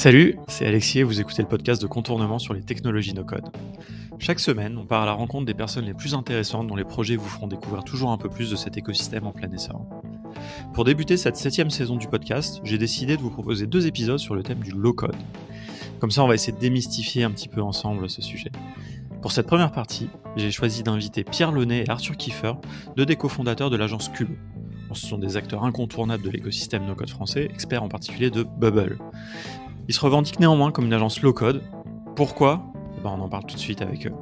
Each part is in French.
Salut, c'est Alexis et vous écoutez le podcast de Contournement sur les technologies no-code. Chaque semaine, on part à la rencontre des personnes les plus intéressantes dont les projets vous feront découvrir toujours un peu plus de cet écosystème en plein essor. Pour débuter cette 7e saison du podcast, j'ai décidé de vous proposer 2 épisodes sur le thème du low-code. Comme ça, on va essayer de démystifier un petit peu ensemble ce sujet. Pour cette première partie, j'ai choisi d'inviter Pierre Launay et Arthur Kiefer, 2 des cofondateurs de l'agence Cube. Ce sont des acteurs incontournables de l'écosystème no-code français, experts en particulier de Bubble. Ils se revendiquent néanmoins comme une agence low-code. Pourquoi ? On en parle tout de suite avec eux.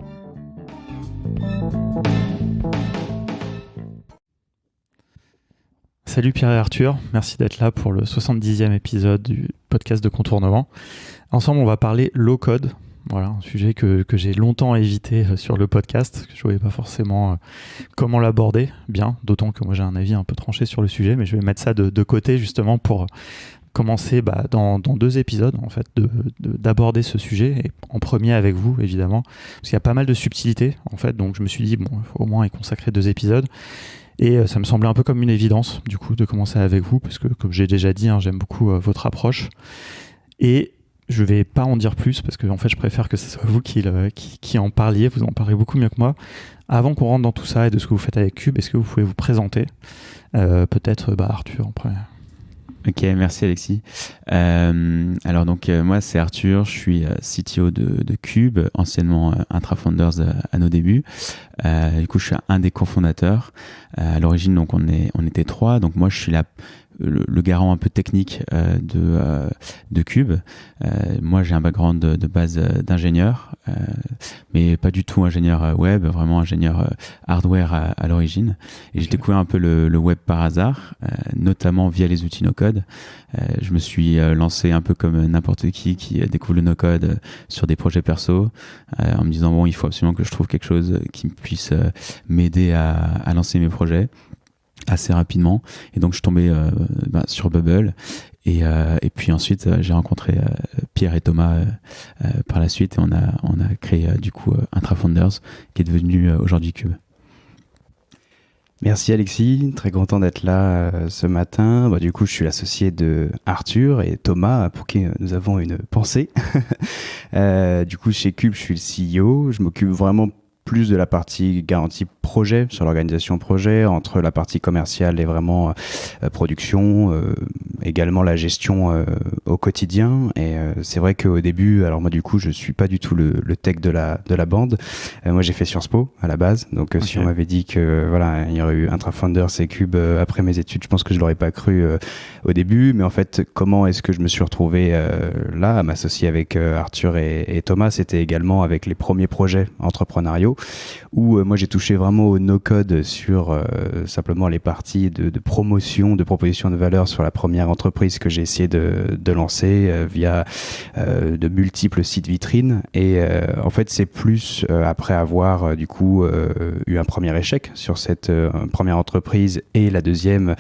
Salut Pierre et Arthur, merci d'être là pour le 70e épisode du podcast de Contournement. Ensemble, on va parler low-code. Voilà, un sujet que j'ai longtemps évité sur le podcast, que je ne voyais pas forcément comment l'aborder bien, d'autant que moi j'ai un avis un peu tranché sur le sujet, mais je vais mettre ça de côté justement pour commencer dans 2 épisodes en fait d'aborder ce sujet, et en premier avec vous évidemment, parce qu'il y a pas mal de subtilités en fait, donc je me suis dit il faut au moins y consacrer 2 épisodes. Et ça me semblait un peu comme une évidence, du coup, de commencer avec vous, parce que, comme j'ai déjà dit, j'aime beaucoup votre approche. Et je vais pas en dire plus, parce que en fait, je préfère que ce soit vous qui en parliez. Vous en parlez beaucoup mieux que moi. Avant qu'on rentre dans tout ça et de ce que vous faites avec Cube, est-ce que vous pouvez vous présenter ? Peut-être Arthur en premier. Ok, merci Alexis. Alors donc moi c'est Arthur, je suis CTO de Cube, anciennement Intrafounders à nos débuts. Du coup je suis un des cofondateurs. À l'origine donc on était 3, donc moi je suis le garant un peu technique de Cube. Moi j'ai un background de base d'ingénieur, mais pas du tout ingénieur web, vraiment ingénieur hardware à l'origine. Et j'ai découvert un peu le web par hasard, notamment via les outils no-code. Je me suis lancé un peu comme n'importe qui découvre le no-code sur des projets perso, en me disant il faut absolument que je trouve quelque chose qui puisse m'aider à lancer mes projets assez rapidement. Et donc je suis tombé sur Bubble, et puis ensuite j'ai rencontré Pierre et Thomas par la suite, et on a créé du coup Intrafounders, qui est devenu aujourd'hui Cube. Merci Alexis, très content d'être là ce matin. Du coup, je suis l'associé de Arthur et Thomas, pour qui nous avons une pensée. Du coup, chez Cube, je suis le CEO. Je m'occupe vraiment plus de la partie garantie projet, sur l'organisation projet, entre la partie commerciale et vraiment production, également la gestion au quotidien. Et c'est vrai qu'au début, alors moi du coup je suis pas du tout le tech de la bande. Moi j'ai fait Sciences Po à la base, donc si on m'avait dit que voilà il y aurait eu Intrafounders et Cube après mes études, je pense que je l'aurais pas cru au début. Mais en fait, comment est-ce que je me suis retrouvé là à m'associer avec Arthur et Thomas? C'était également avec les premiers projets entrepreneuriaux où moi j'ai touché vraiment au no-code sur simplement les parties de promotion, de proposition de valeur sur la première entreprise que j'ai essayé de lancer via de multiples sites vitrines. Et en fait c'est plus après avoir du coup eu un premier échec sur cette première entreprise, et la deuxième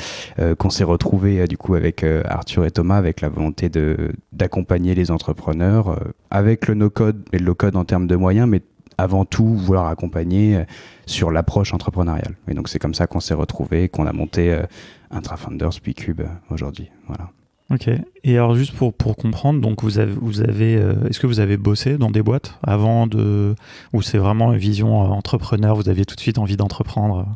qu'on s'est retrouvé du coup avec Arthur et Thomas, avec la volonté d'accompagner les entrepreneurs avec le no-code et le low-code en termes de moyens, mais avant tout vouloir accompagner sur l'approche entrepreneuriale. Et donc c'est comme ça qu'on s'est retrouvés, qu'on a monté Intrafounders puis Cube aujourd'hui. Voilà. Ok. Et alors juste pour comprendre, donc vous avez est-ce que vous avez bossé dans des boîtes avant ou c'est vraiment une vision entrepreneur, vous aviez tout de suite envie d'entreprendre?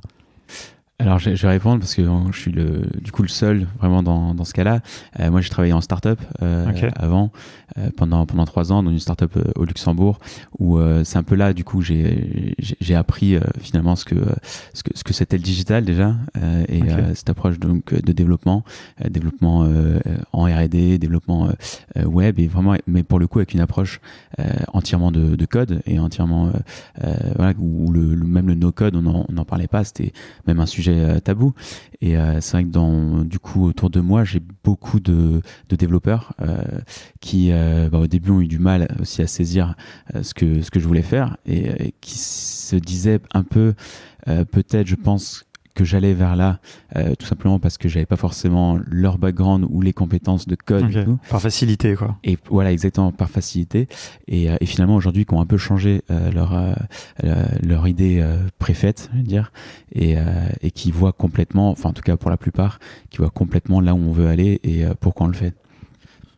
Alors je vais répondre parce que je suis du coup le seul vraiment dans ce cas-là. Moi j'ai travaillé en start-up avant, pendant 3 ans dans une start-up au Luxembourg, où c'est un peu là du coup j'ai appris finalement ce que c'était le digital déjà, et cette approche donc de développement en R&D, développement web, et vraiment, mais pour le coup avec une approche entièrement de code, et entièrement voilà, où même le no-code on n'en parlait pas, c'était même un sujet tabou. Et c'est vrai que du coup autour de moi j'ai beaucoup de développeurs qui au début ont eu du mal aussi à saisir ce que je voulais faire, et qui se disaient un peu peut-être, je pense, que j'allais vers là, tout simplement parce que j'avais pas forcément leur background ou les compétences de code. Okay. Par facilité, quoi. Et voilà, exactement, par facilité. Et finalement, aujourd'hui, qui ont un peu changé leur idée préfaite, je veux dire, et qui voient complètement, enfin en tout cas pour la plupart, qui voient complètement là où on veut aller et pourquoi on le fait.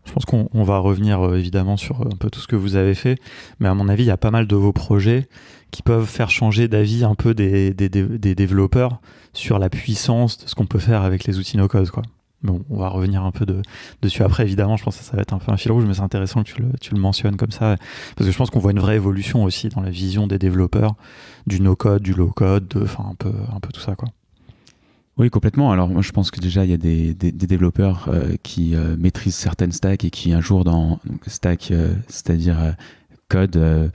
Je pense qu'on va revenir évidemment sur un peu tout ce que vous avez fait, mais à mon avis, il y a pas mal de vos projets qui peuvent faire changer d'avis un peu des développeurs sur la puissance de ce qu'on peut faire avec les outils no-code, quoi. Bon, on va revenir un peu dessus après, évidemment. Je pense que ça va être un peu un fil rouge, mais c'est intéressant que tu le mentionnes comme ça, parce que je pense qu'on voit une vraie évolution aussi dans la vision des développeurs, du no-code, du low-code, enfin un peu tout ça, quoi. Oui, complètement. Alors, moi, je pense que déjà, il y a des développeurs qui maîtrisent certaines stacks et qui, un jour, dans stack, c'est-à-dire code,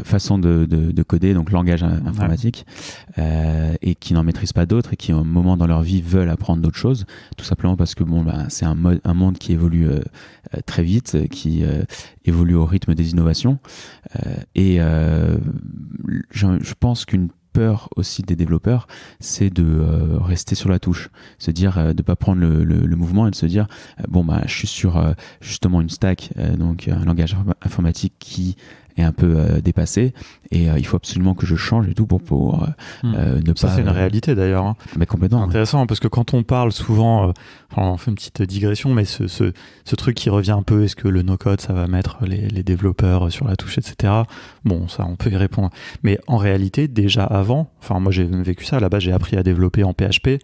façon de coder, donc langage informatique, et qui n'en maîtrisent pas d'autres et qui, à un moment dans leur vie, veulent apprendre d'autres choses, tout simplement parce que c'est un monde qui évolue très vite, qui évolue au rythme des innovations. Je pense qu'une peur aussi des développeurs, c'est de rester sur la touche, se dire de pas prendre le mouvement et de se dire je suis sur justement une stack, donc un langage informatique qui est un peu dépassé et il faut absolument que je change et tout pour pouvoir ne ça, pas... c'est une réalité d'ailleurs, hein. Mais complètement. C'est intéressant, parce que quand on parle souvent, on fait une petite digression, mais ce truc qui revient un peu, est-ce que le no-code, ça va mettre les développeurs sur la touche, etc. Bon, ça, on peut y répondre. Mais en réalité, déjà avant, moi j'ai vécu ça, à la base j'ai appris à développer en PHP.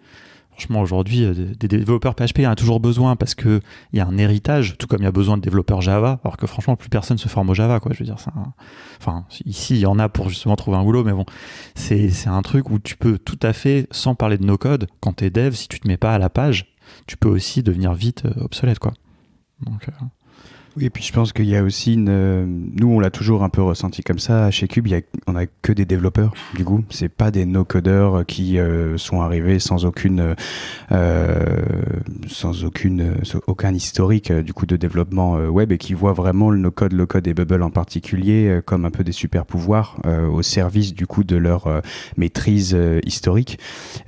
Franchement, aujourd'hui, des développeurs PHP, il y en a toujours besoin parce qu'il y a un héritage, tout comme il y a besoin de développeurs Java, alors que franchement, plus personne se forme au Java, quoi. Je veux dire, ici, il y en a pour justement trouver un boulot, mais bon, c'est un truc où tu peux tout à fait, sans parler de no-code, quand tu es dev, si tu te mets pas à la page, tu peux aussi devenir vite obsolète, quoi. Donc, Oui, et puis je pense qu'il y a aussi nous, on l'a toujours un peu ressenti comme ça. Chez Cube, on a que des développeurs, du coup. C'est pas des no-codeurs qui sont arrivés sans aucun historique, du coup, de développement web et qui voient vraiment le no-code, le code et Bubble en particulier comme un peu des super pouvoirs au service, du coup, de leur maîtrise historique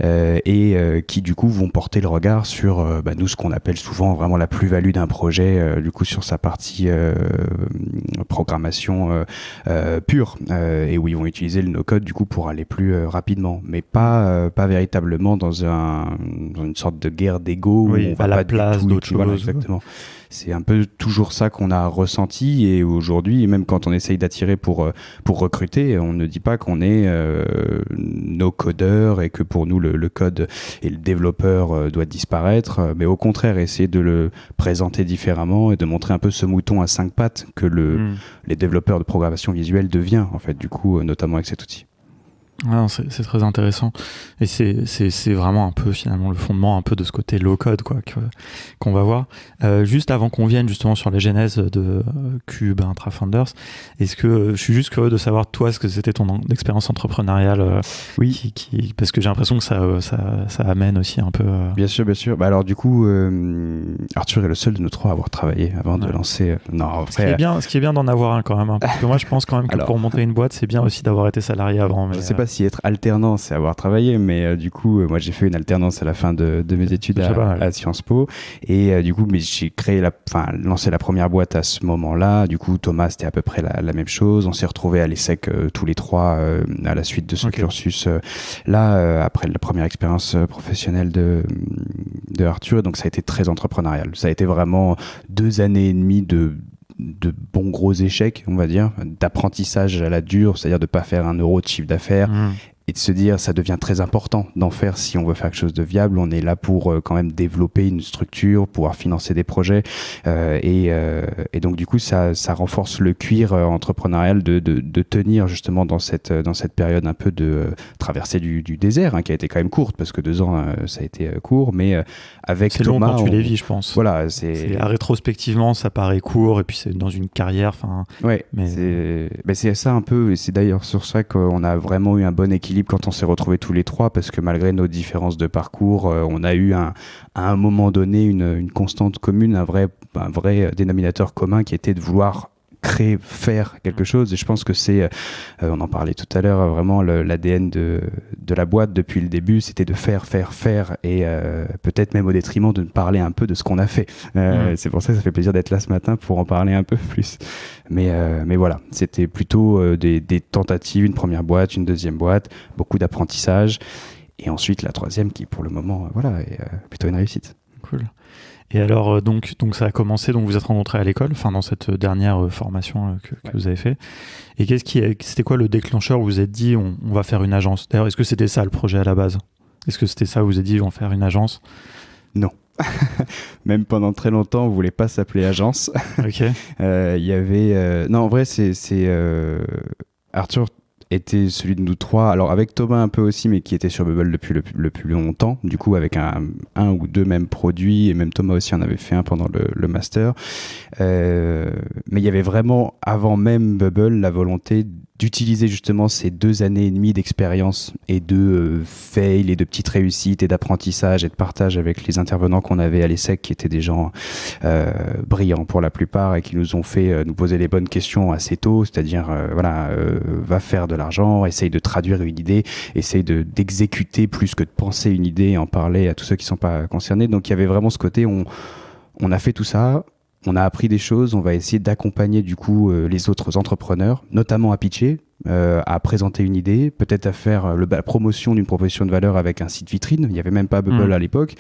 et qui, du coup, vont porter le regard sur, nous, ce qu'on appelle souvent vraiment la plus-value d'un projet, du coup, sur sa partie programmation pure et où ils vont utiliser le no-code du coup pour aller plus rapidement, mais pas véritablement dans une sorte de guerre d'ego où on va à la pas place d'autres choses. Voilà, exactement. C'est un peu toujours ça qu'on a ressenti et aujourd'hui, même quand on essaye d'attirer pour recruter, on ne dit pas qu'on est no codeurs et que pour nous le code et le développeur doit disparaître, mais au contraire essayer de le présenter différemment et de montrer un peu ce mouton à 5 pattes que les développeurs de programmation visuelle devient en fait du coup, notamment avec cet outil. Ah, c'est très intéressant et c'est vraiment un peu finalement le fondement un peu de ce côté low code quoi qu'on va voir. Juste avant qu'on vienne justement sur la genèse de Cube Intrafounders, est-ce que je suis juste curieux de savoir toi ce que c'était ton expérience entrepreneuriale oui parce que j'ai l'impression que ça amène aussi un peu bien sûr. Alors du coup Arthur est le seul de nous trois à avoir travaillé avant de lancer ce qui est bien d'en avoir un quand même, hein, parce que moi je pense quand même que pour monter une boîte c'est bien aussi d'avoir été salarié avant, mais je sais pas si être alternant c'est avoir travaillé, mais du coup moi j'ai fait une alternance à la fin de mes études à Sciences Po et du coup mais j'ai lancé la première boîte à ce moment-là. Du coup Thomas c'était à peu près la même chose, on s'est retrouvés à l'ESSEC tous les trois à la suite de ce cursus après la première expérience professionnelle de Arthur, et donc ça a été très entrepreneurial. Ça a été vraiment 2 années et demie de bons gros échecs, on va dire, d'apprentissage à la dure, c'est-à-dire de pas faire 1 euro de chiffre d'affaires et de se dire ça devient très important d'en faire si on veut faire quelque chose de viable. On est là pour quand même développer une structure, pouvoir financer des projets et donc du coup ça renforce le cuir entrepreneurial de tenir justement dans cette période un peu de traversée du désert qui a été quand même courte parce que 2 ans ça a été court, mais avec c'est Thomas, long quand tu les vis, je pense. Voilà, rétrospectivement ça paraît court et puis c'est dans une carrière. Ouais, mais c'est ça un peu, et c'est d'ailleurs sur ça qu'on a vraiment eu un bon équilibre quand on s'est retrouvés tous les trois, parce que malgré nos différences de parcours, on a eu à un moment donné une constante commune, un vrai dénominateur commun qui était de vouloir faire quelque chose. Et je pense que c'est, on en parlait tout à l'heure, vraiment l'ADN de la boîte depuis le début, c'était de faire et peut-être même au détriment de parler un peu de ce qu'on a fait. C'est pour ça que ça fait plaisir d'être là ce matin pour en parler un peu plus. Mais voilà, c'était plutôt des tentatives, une première boîte, une deuxième boîte, beaucoup d'apprentissage et ensuite la troisième qui pour le moment est plutôt une réussite. Cool. Et alors, donc ça a commencé, donc vous êtes rencontrés à l'école, enfin dans cette dernière formation que vous avez fait. Et c'était quoi le déclencheur où vous vous êtes dit, on va faire une agence? D'ailleurs, est-ce que c'était ça le projet à la base? Est-ce que c'était ça où vous vous êtes dit, on va faire une agence? Non. Même pendant très longtemps, on voulait pas s'appeler agence. Ok. Il y avait... Non, en vrai, Arthur était celui de nous trois, alors avec Thomas un peu aussi, mais qui était sur Bubble depuis le plus longtemps, du coup avec un ou deux mêmes produits, et même Thomas aussi en avait fait un pendant le master. Mais il y avait vraiment, avant même Bubble, la volonté d'utiliser justement ces 2 années et demie d'expérience et de fail et de petites réussites et d'apprentissage et de partage avec les intervenants qu'on avait à l'ESSEC, qui étaient des gens brillants pour la plupart et qui nous ont fait nous poser les bonnes questions assez tôt, c'est-à-dire va faire de l'argent, essaye de traduire une idée, essaye d'exécuter plus que de penser une idée et en parler à tous ceux qui ne sont pas concernés. Donc il y avait vraiment ce côté, on a fait tout ça. On a appris des choses, on va essayer d'accompagner du coup les autres entrepreneurs, notamment à pitcher, à présenter une idée, peut-être à faire la promotion d'une proposition de valeur avec un site vitrine. Il n'y avait même pas Bubble à l'époque.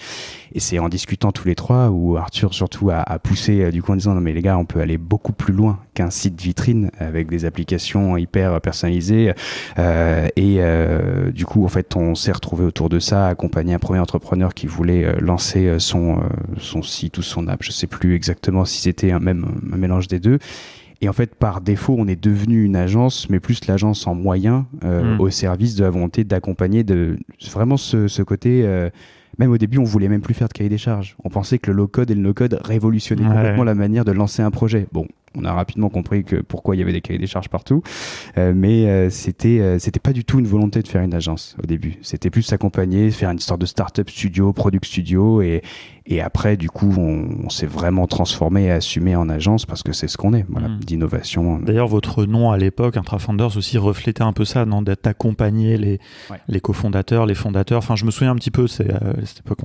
Et c'est en discutant tous les trois où Arthur surtout a poussé du coup en disant non mais les gars, on peut aller beaucoup plus loin qu'un site vitrine avec des applications hyper personnalisées. Du coup en fait on s'est retrouvé autour de ça, accompagner un premier entrepreneur qui voulait lancer son site ou son app. Je sais plus exactement si c'était un mélange des deux. Et en fait, par défaut, on est devenu une agence, mais plus l'agence en moyen au service de la volonté d'accompagner vraiment ce côté. Même au début, on voulait même plus faire de cahier des charges. On pensait que le low-code et le no-code révolutionnaient complètement la manière de lancer un projet. Bon, on a rapidement compris pourquoi il y avait des cahiers des charges partout, mais c'était pas du tout une volonté de faire une agence au début. C'était plus s'accompagner, faire une sorte de start-up studio, product studio, et après, du coup, on s'est vraiment transformé et assumé en agence parce que c'est ce qu'on est, voilà, d'innovation. D'ailleurs, votre nom à l'époque, Intrafounders, aussi reflétait un peu ça, non, d'accompagner les cofondateurs, les fondateurs. Enfin, je me souviens un petit peu, c'est à cette époque,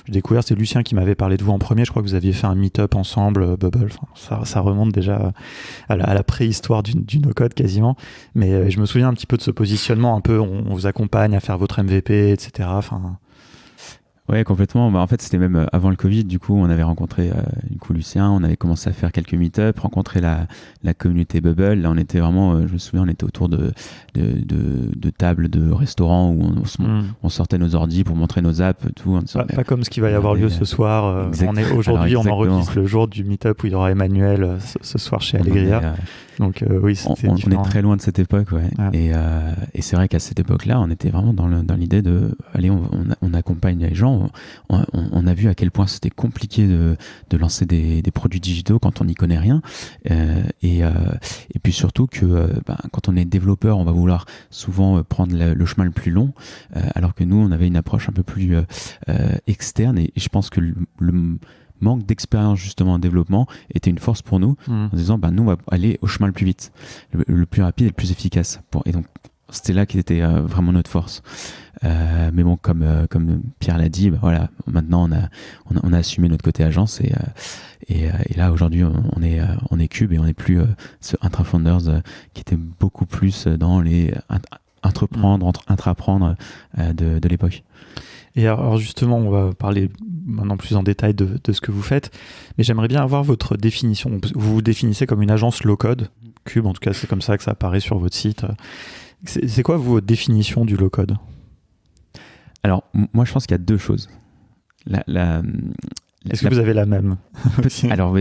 j'ai découvert, c'est Lucien qui m'avait parlé de vous en premier. Je crois que vous aviez fait un meet-up ensemble, Bubble. Enfin, ça remonte déjà à la préhistoire du no-code quasiment. Mais je me souviens un petit peu de ce positionnement, un peu, on vous accompagne à faire votre MVP, etc. Enfin. Ouais, complètement. En fait, c'était même avant le Covid. Du coup, on avait rencontré Lucien, on avait commencé à faire quelques meet-up, rencontrer la communauté Bubble. Là, on était vraiment, je me souviens, on était autour de tables de restaurants où on sortait nos ordis pour montrer nos apps, tout. Pas comme ce qui va y avoir lieu ce soir. Aujourd'hui, on enregistre le jour du meet-up où il y aura Emmanuel ce soir chez Allegria. Donc oui, c'était différent. On est très loin de cette époque, ouais. Et c'est vrai qu'à cette époque-là, on était vraiment dans l'idée de, allez, on accompagne les gens. On a vu à quel point c'était compliqué de lancer des produits digitaux quand on n'y connaît rien. Et puis surtout que quand on est développeur, on va vouloir souvent prendre le chemin le plus long, alors que nous, on avait une approche un peu plus externe. Et je pense que le manque d'expérience justement en développement était une force pour nous, en disant nous on va aller au chemin le plus vite, le plus rapide et le plus efficace. Et donc c'était là qui était vraiment notre force. Mais bon, comme Pierre l'a dit, voilà, maintenant on a assumé notre côté agence et là aujourd'hui on est Cube et on n'est plus ce Intrafounders qui était beaucoup plus dans les intraprendre de l'époque. Et alors justement, on va parler maintenant plus en détail de ce que vous faites, mais j'aimerais bien avoir votre définition. Vous vous définissez comme une agence low-code, Cube, en tout cas c'est comme ça que ça apparaît sur votre site. C'est quoi votre définition du low-code ? Alors, moi je pense qu'il y a deux choses. Est-ce que vous avez la même ? Alors,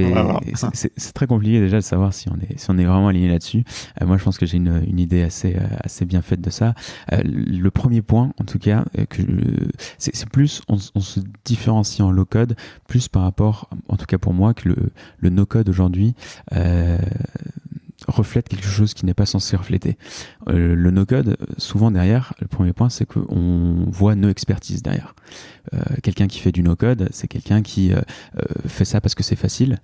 c'est très compliqué déjà de savoir si on est vraiment aligné là-dessus. Moi, je pense que j'ai une idée assez bien faite de ça. Le premier point, en tout cas, c'est plus, on se différencie en low-code, plus par rapport, en tout cas pour moi, que le no-code aujourd'hui reflète quelque chose qui n'est pas censé refléter. Le no-code, souvent derrière, le premier point, c'est qu'on voit no expertise derrière. Quelqu'un qui fait du no-code, c'est quelqu'un qui fait ça parce que c'est facile,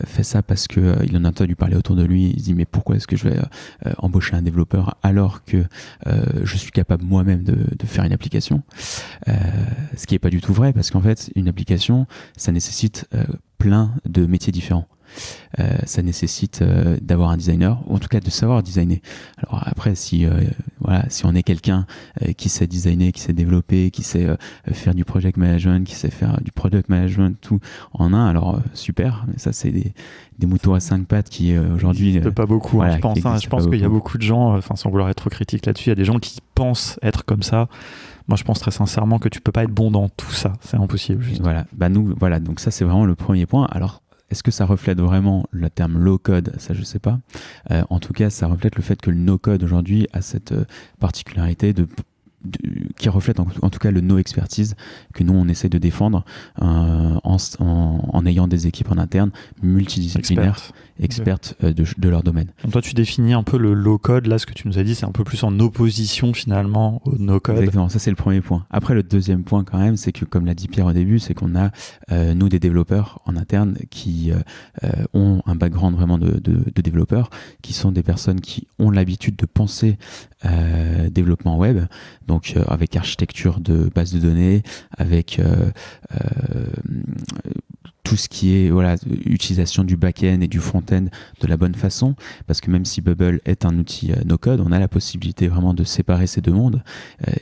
fait ça parce qu'il en a entendu parler autour de lui, il se dit mais pourquoi est-ce que je vais embaucher un développeur alors que je suis capable moi-même de faire une application, ce qui n'est pas du tout vrai, parce qu'en fait, une application, ça nécessite plein de métiers différents. Ça nécessite d'avoir un designer, ou en tout cas de savoir designer. Alors après, si on est quelqu'un qui sait designer, qui sait développer, qui sait faire du project management, qui sait faire du product management, tout en un, alors super. Mais ça, c'est des moutons à 5 pattes qui aujourd'hui... pas beaucoup, voilà, je pense qu'il y a beaucoup de gens, sans vouloir être trop critique là-dessus, il y a des gens qui pensent être comme ça. Moi, je pense très sincèrement que tu peux pas être bon dans tout ça, c'est impossible. Juste. Voilà, donc ça, c'est vraiment le premier point. Alors, est-ce que ça reflète vraiment le terme low-code? Ça, je sais pas. En tout cas, ça reflète le fait que le no-code aujourd'hui a cette particularité qui reflète en tout cas le no-expertise que nous, on essaie de défendre en ayant des équipes en interne multidisciplinaires, expertes de leur domaine. Donc toi, tu définis un peu le low-code. Là, ce que tu nous as dit, c'est un peu plus en opposition finalement au no-code. Exactement, ça c'est le premier point. Après, le deuxième point quand même, c'est que comme l'a dit Pierre au début, c'est qu'on a, nous, des développeurs en interne qui ont un background vraiment de développeurs, qui sont des personnes qui ont l'habitude de penser développement web, donc avec architecture de base de données, avec tout ce qui est utilisation du back-end et du front-end de la bonne façon, parce que même si Bubble est un outil no-code, on a la possibilité vraiment de séparer ces deux mondes,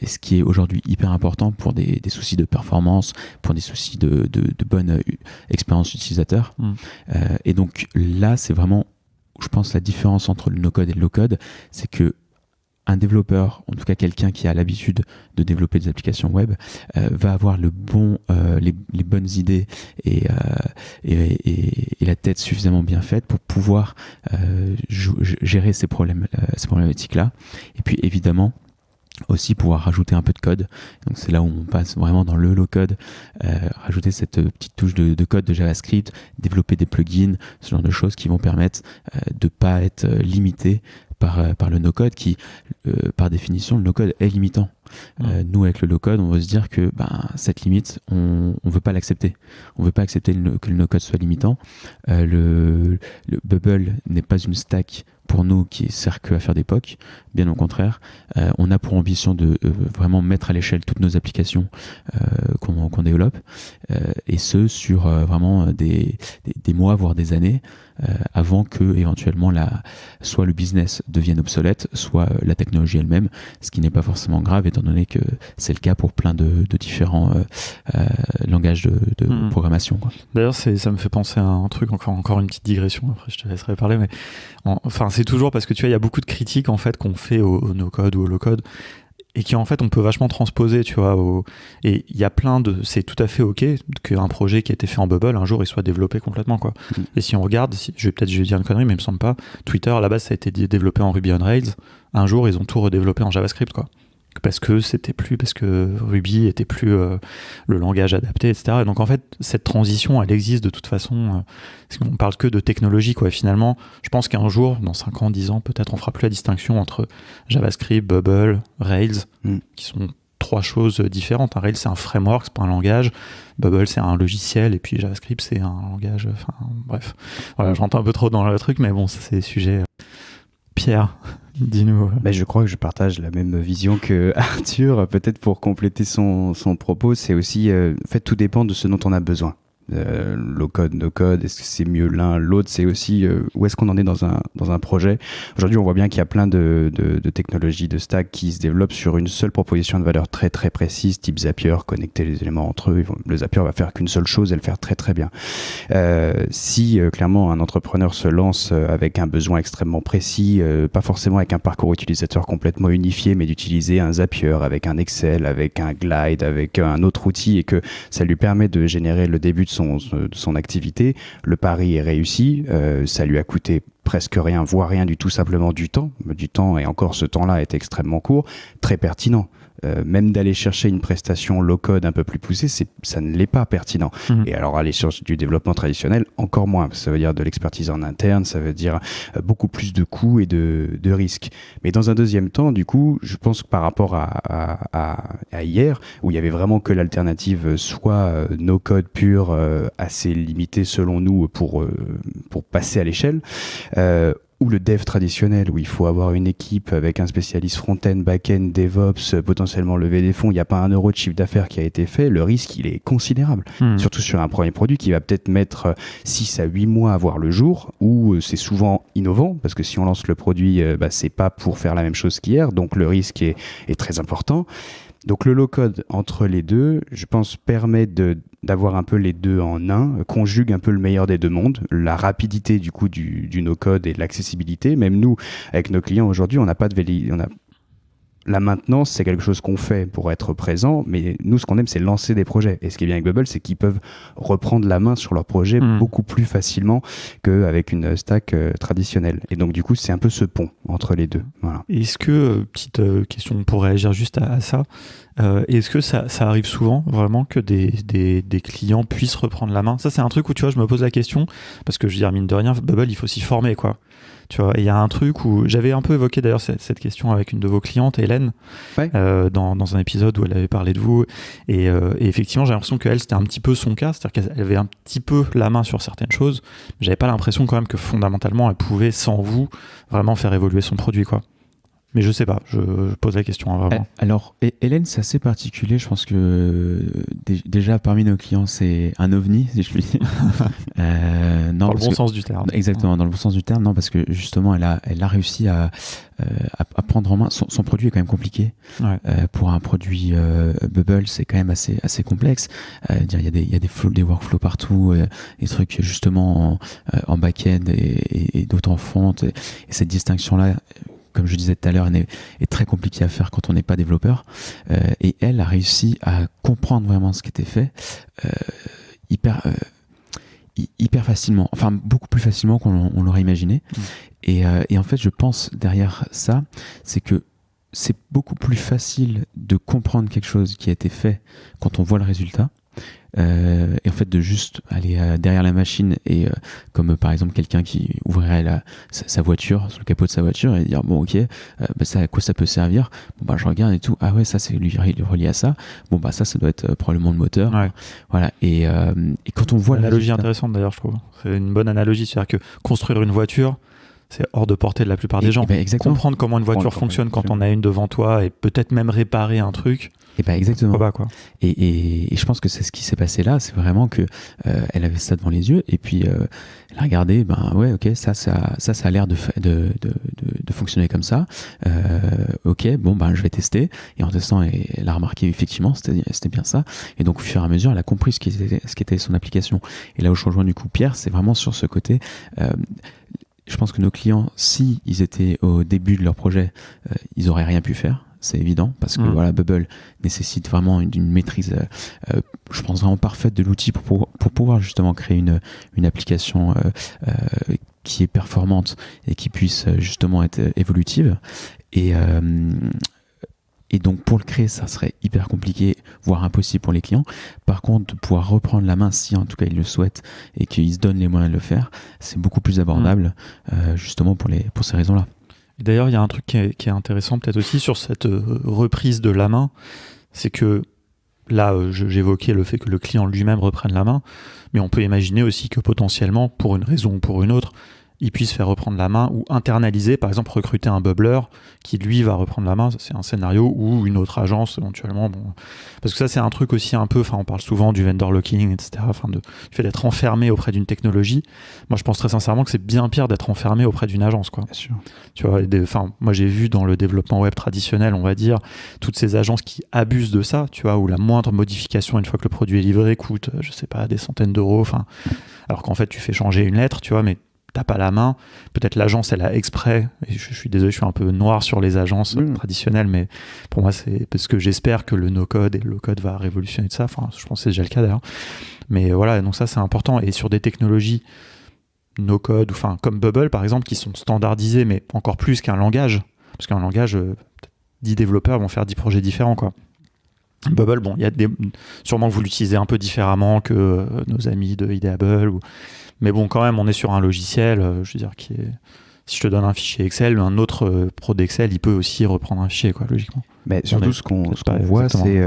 et ce qui est aujourd'hui hyper important pour des soucis de performance, pour des soucis de bonne expérience utilisateur. Et donc là, c'est vraiment, je pense, la différence entre le no-code et le low-code, c'est que un développeur, en tout cas quelqu'un qui a l'habitude de développer des applications web, va avoir les bonnes idées et la tête suffisamment bien faite pour pouvoir gérer ces problématiques-là. Et puis évidemment, aussi pouvoir rajouter un peu de code. Donc c'est là où on passe vraiment dans le low-code, rajouter cette petite touche de code de JavaScript, développer des plugins, ce genre de choses qui vont permettre de ne pas être limité par le no-code qui, par définition, le no-code est limitant. Nous, avec le low-code, on va se dire que cette limite, on ne veut pas l'accepter. On ne veut pas accepter que le no-code soit limitant. Le Bubble n'est pas une stack pour nous qui sert que à faire des POC, bien au contraire. On a pour ambition de vraiment mettre à l'échelle toutes nos applications qu'on développe, et ce sur vraiment des mois, voire des années, avant que éventuellement soit le business devienne obsolète, soit la technologie elle-même, ce qui n'est pas forcément grave étant donné que c'est le cas pour plein de différents langages de programmation, quoi. D'ailleurs, ça me fait penser à un truc, encore une petite digression, après je te laisserai parler, mais c'est toujours parce que tu vois, il y a beaucoup de critiques en fait qu'on fait au no-code ou au low-code, et qui en fait on peut vachement transposer, tu vois, et il y a c'est tout à fait ok qu'un projet qui a été fait en Bubble un jour il soit développé complètement, quoi. Et si on regarde, je vais dire une connerie mais il me semble pas, Twitter à la base ça a été développé en Ruby on Rails, un jour ils ont tout redéveloppé en JavaScript, quoi, parce que Ruby était plus le langage adapté, etc. Et donc en fait cette transition elle existe de toute façon, parce qu'on parle que de technologie, quoi. Et finalement je pense qu'un jour, dans 5 ans, 10 ans peut-être, on fera plus la distinction entre JavaScript, Bubble, Rails, qui sont 3 choses différentes. Un Rails c'est un framework, c'est pas un langage, Bubble c'est un logiciel, et puis JavaScript c'est un langage, enfin bref, voilà, j'entends un peu trop dans le truc, mais bon, ça c'est des sujets. Pierre, dis-nous. Je crois que je partage la même vision que Arthur. Peut-être pour compléter son propos, c'est aussi, en fait, tout dépend de ce dont on a besoin. Low code, no code, est-ce que c'est mieux l'un, l'autre? C'est aussi où est-ce qu'on en est dans un projet. Aujourd'hui, on voit bien qu'il y a plein de technologies, de stacks qui se développent sur une seule proposition de valeur très très précise, type Zapier, connecter les éléments entre eux. Le Zapier va faire qu'une seule chose et le faire très très bien. Si clairement un entrepreneur se lance avec un besoin extrêmement précis, pas forcément avec un parcours utilisateur complètement unifié, mais d'utiliser un Zapier avec un Excel, avec un Glide, avec un autre outil, et que ça lui permet de générer le début de son activité, le pari est réussi, ça lui a coûté presque rien, voire rien du tout, simplement du temps, et encore ce temps-là est extrêmement court, très pertinent. Même d'aller chercher une prestation low-code un peu plus poussée, ça ne l'est pas pertinent. Et alors aller sur du développement traditionnel, encore moins. Ça veut dire de l'expertise en interne, ça veut dire beaucoup plus de coûts et de risques. Mais dans un deuxième temps, du coup, je pense que par rapport à hier, où il y avait vraiment que l'alternative soit no-code pur, assez limité selon nous pour passer à l'échelle, ou le dev traditionnel, où il faut avoir une équipe avec un spécialiste front-end, back-end, DevOps, potentiellement lever des fonds, il n'y a pas 1 euro de chiffre d'affaires qui a été fait, le risque, il est considérable. Surtout sur un premier produit qui va peut-être mettre 6 à 8 mois à voir le jour, où c'est souvent innovant, parce que si on lance le produit, c'est pas pour faire la même chose qu'hier, donc le risque est très important. Donc le low-code entre les deux, je pense, permet d'avoir un peu les deux en un, conjugue un peu le meilleur des deux mondes, la rapidité du coup du no-code et de l'accessibilité. Même nous, avec nos clients aujourd'hui, on n'a pas de la maintenance, c'est quelque chose qu'on fait pour être présent, mais nous, ce qu'on aime, c'est lancer des projets. Et ce qui est bien avec Bubble, c'est qu'ils peuvent reprendre la main sur leur projet beaucoup plus facilement qu'avec une stack traditionnelle. Et donc, du coup, c'est un peu ce pont entre les deux. Voilà. Est-ce que, petite question pour réagir juste à ça, est-ce que ça arrive souvent, vraiment, que des clients puissent reprendre la main? Ça, c'est un truc où, tu vois, je me pose la question, parce que, je veux dire, mine de rien, Bubble, il faut s'y former, quoi. Tu vois, il y a un truc où j'avais un peu évoqué d'ailleurs cette question avec une de vos clientes, Hélène, ouais. Dans un épisode où elle avait parlé de vous. Et effectivement, j'ai l'impression qu'elle, c'était un petit peu son cas, c'est-à-dire qu'elle avait un petit peu la main sur certaines choses. Mais j'avais pas l'impression quand même que fondamentalement, elle pouvait, sans vous, vraiment faire évoluer son produit, quoi. Mais je sais pas, je pose la question, hein, vraiment. Alors, Hélène, c'est assez particulier. Je pense que déjà, parmi nos clients, c'est un ovni, si je puis dire. Dans le bon sens du terme. Exactement, dans le bon sens du terme. Non, parce que justement, elle a réussi à prendre en main. Son produit est quand même compliqué. Ouais. Pour un produit Bubble, c'est quand même assez complexe. Il y a des workflows partout, des trucs justement en back-end et d'autres en front. Et cette distinction-là, comme je disais tout à l'heure, est très compliqué à faire quand on n'est pas développeur. Et elle a réussi à comprendre vraiment ce qui était fait hyper facilement, enfin beaucoup plus facilement qu'on l'aurait imaginé. Et en fait, je pense derrière ça, c'est que c'est beaucoup plus facile de comprendre quelque chose qui a été fait quand on voit le résultat. Et en fait de juste aller derrière la machine et comme par exemple quelqu'un qui ouvrirait sa voiture, sur le capot de sa voiture et dire bon ok, ça, à quoi ça peut servir, bon je regarde et tout, ah ouais ça c'est relié à ça, bon ça doit être probablement le moteur, ouais. Voilà, et quand on voit l'analogie intéressante d'ailleurs, je trouve, c'est une bonne analogie, c'est-à-dire que construire une voiture, c'est hors de portée de la plupart des gens. Comprendre comment une voiture fonctionne quand on a une devant toi et peut-être même réparer un truc. Et exactement. Pas, quoi. Et je pense que c'est ce qui s'est passé là, c'est vraiment que elle avait ça devant les yeux et puis elle a regardé, ouais ok, ça a l'air de fonctionner comme ça. Ok, je vais tester. Et en testant, elle a remarqué effectivement c'était bien ça. Et donc au fur et à mesure, elle a compris ce qu'était son application. Et là où je rejoins du coup Pierre, c'est vraiment sur ce côté. Je pense que nos clients, si ils étaient au début de leur projet, ils auraient rien pu faire. C'est évident parce que voilà, Bubble nécessite vraiment une maîtrise, je pense vraiment parfaite de l'outil pour pouvoir justement créer une application qui est performante et qui puisse justement être évolutive. Et donc pour le créer, ça serait hyper compliqué, voire impossible pour les clients. Par contre, de pouvoir reprendre la main, si en tout cas ils le souhaitent et qu'ils se donnent les moyens de le faire, c'est beaucoup plus abordable, justement pour ces raisons-là. Et d'ailleurs, il y a un truc qui est intéressant peut-être aussi sur cette reprise de la main, c'est que là, j'évoquais le fait que le client lui-même reprenne la main, mais on peut imaginer aussi que potentiellement, pour une raison ou pour une autre, il puisse faire reprendre la main ou internaliser, par exemple recruter un bubbler qui lui va reprendre la main. C'est un scénario, ou une autre agence éventuellement. Parce que ça c'est un truc aussi un peu, on parle souvent du vendor locking, etc. Du fait d'être enfermé auprès d'une technologie. Moi je pense très sincèrement que c'est bien pire d'être enfermé auprès d'une agence, quoi. Bien sûr. Tu vois, moi j'ai vu dans le développement web traditionnel, on va dire, toutes ces agences qui abusent de ça, tu vois, où la moindre modification une fois que le produit est livré coûte, je sais pas, des centaines d'euros. Alors qu'en fait tu fais changer une lettre, tu vois, mais t'as pas la main. Peut-être l'agence, elle a exprès, et je suis désolé, je suis un peu noir sur les agences traditionnelles, mais pour moi, c'est parce que j'espère que le no-code et le low-code va révolutionner ça. Je pense que c'est déjà le cas d'ailleurs. Mais voilà, donc ça, c'est important. Et sur des technologies no-code, comme Bubble, par exemple, qui sont standardisées, mais encore plus qu'un langage. Parce qu'un langage, 10 développeurs vont faire 10 projets différents, quoi. Bubble, il y a sûrement que vous l'utilisez un peu différemment que nos amis de Ideable, mais bon, quand même, on est sur un logiciel, je veux dire, qui est, si je te donne un fichier Excel, un autre pro d'Excel, il peut aussi reprendre un fichier, quoi, logiquement. Mais surtout, ce qu'on voit, c'est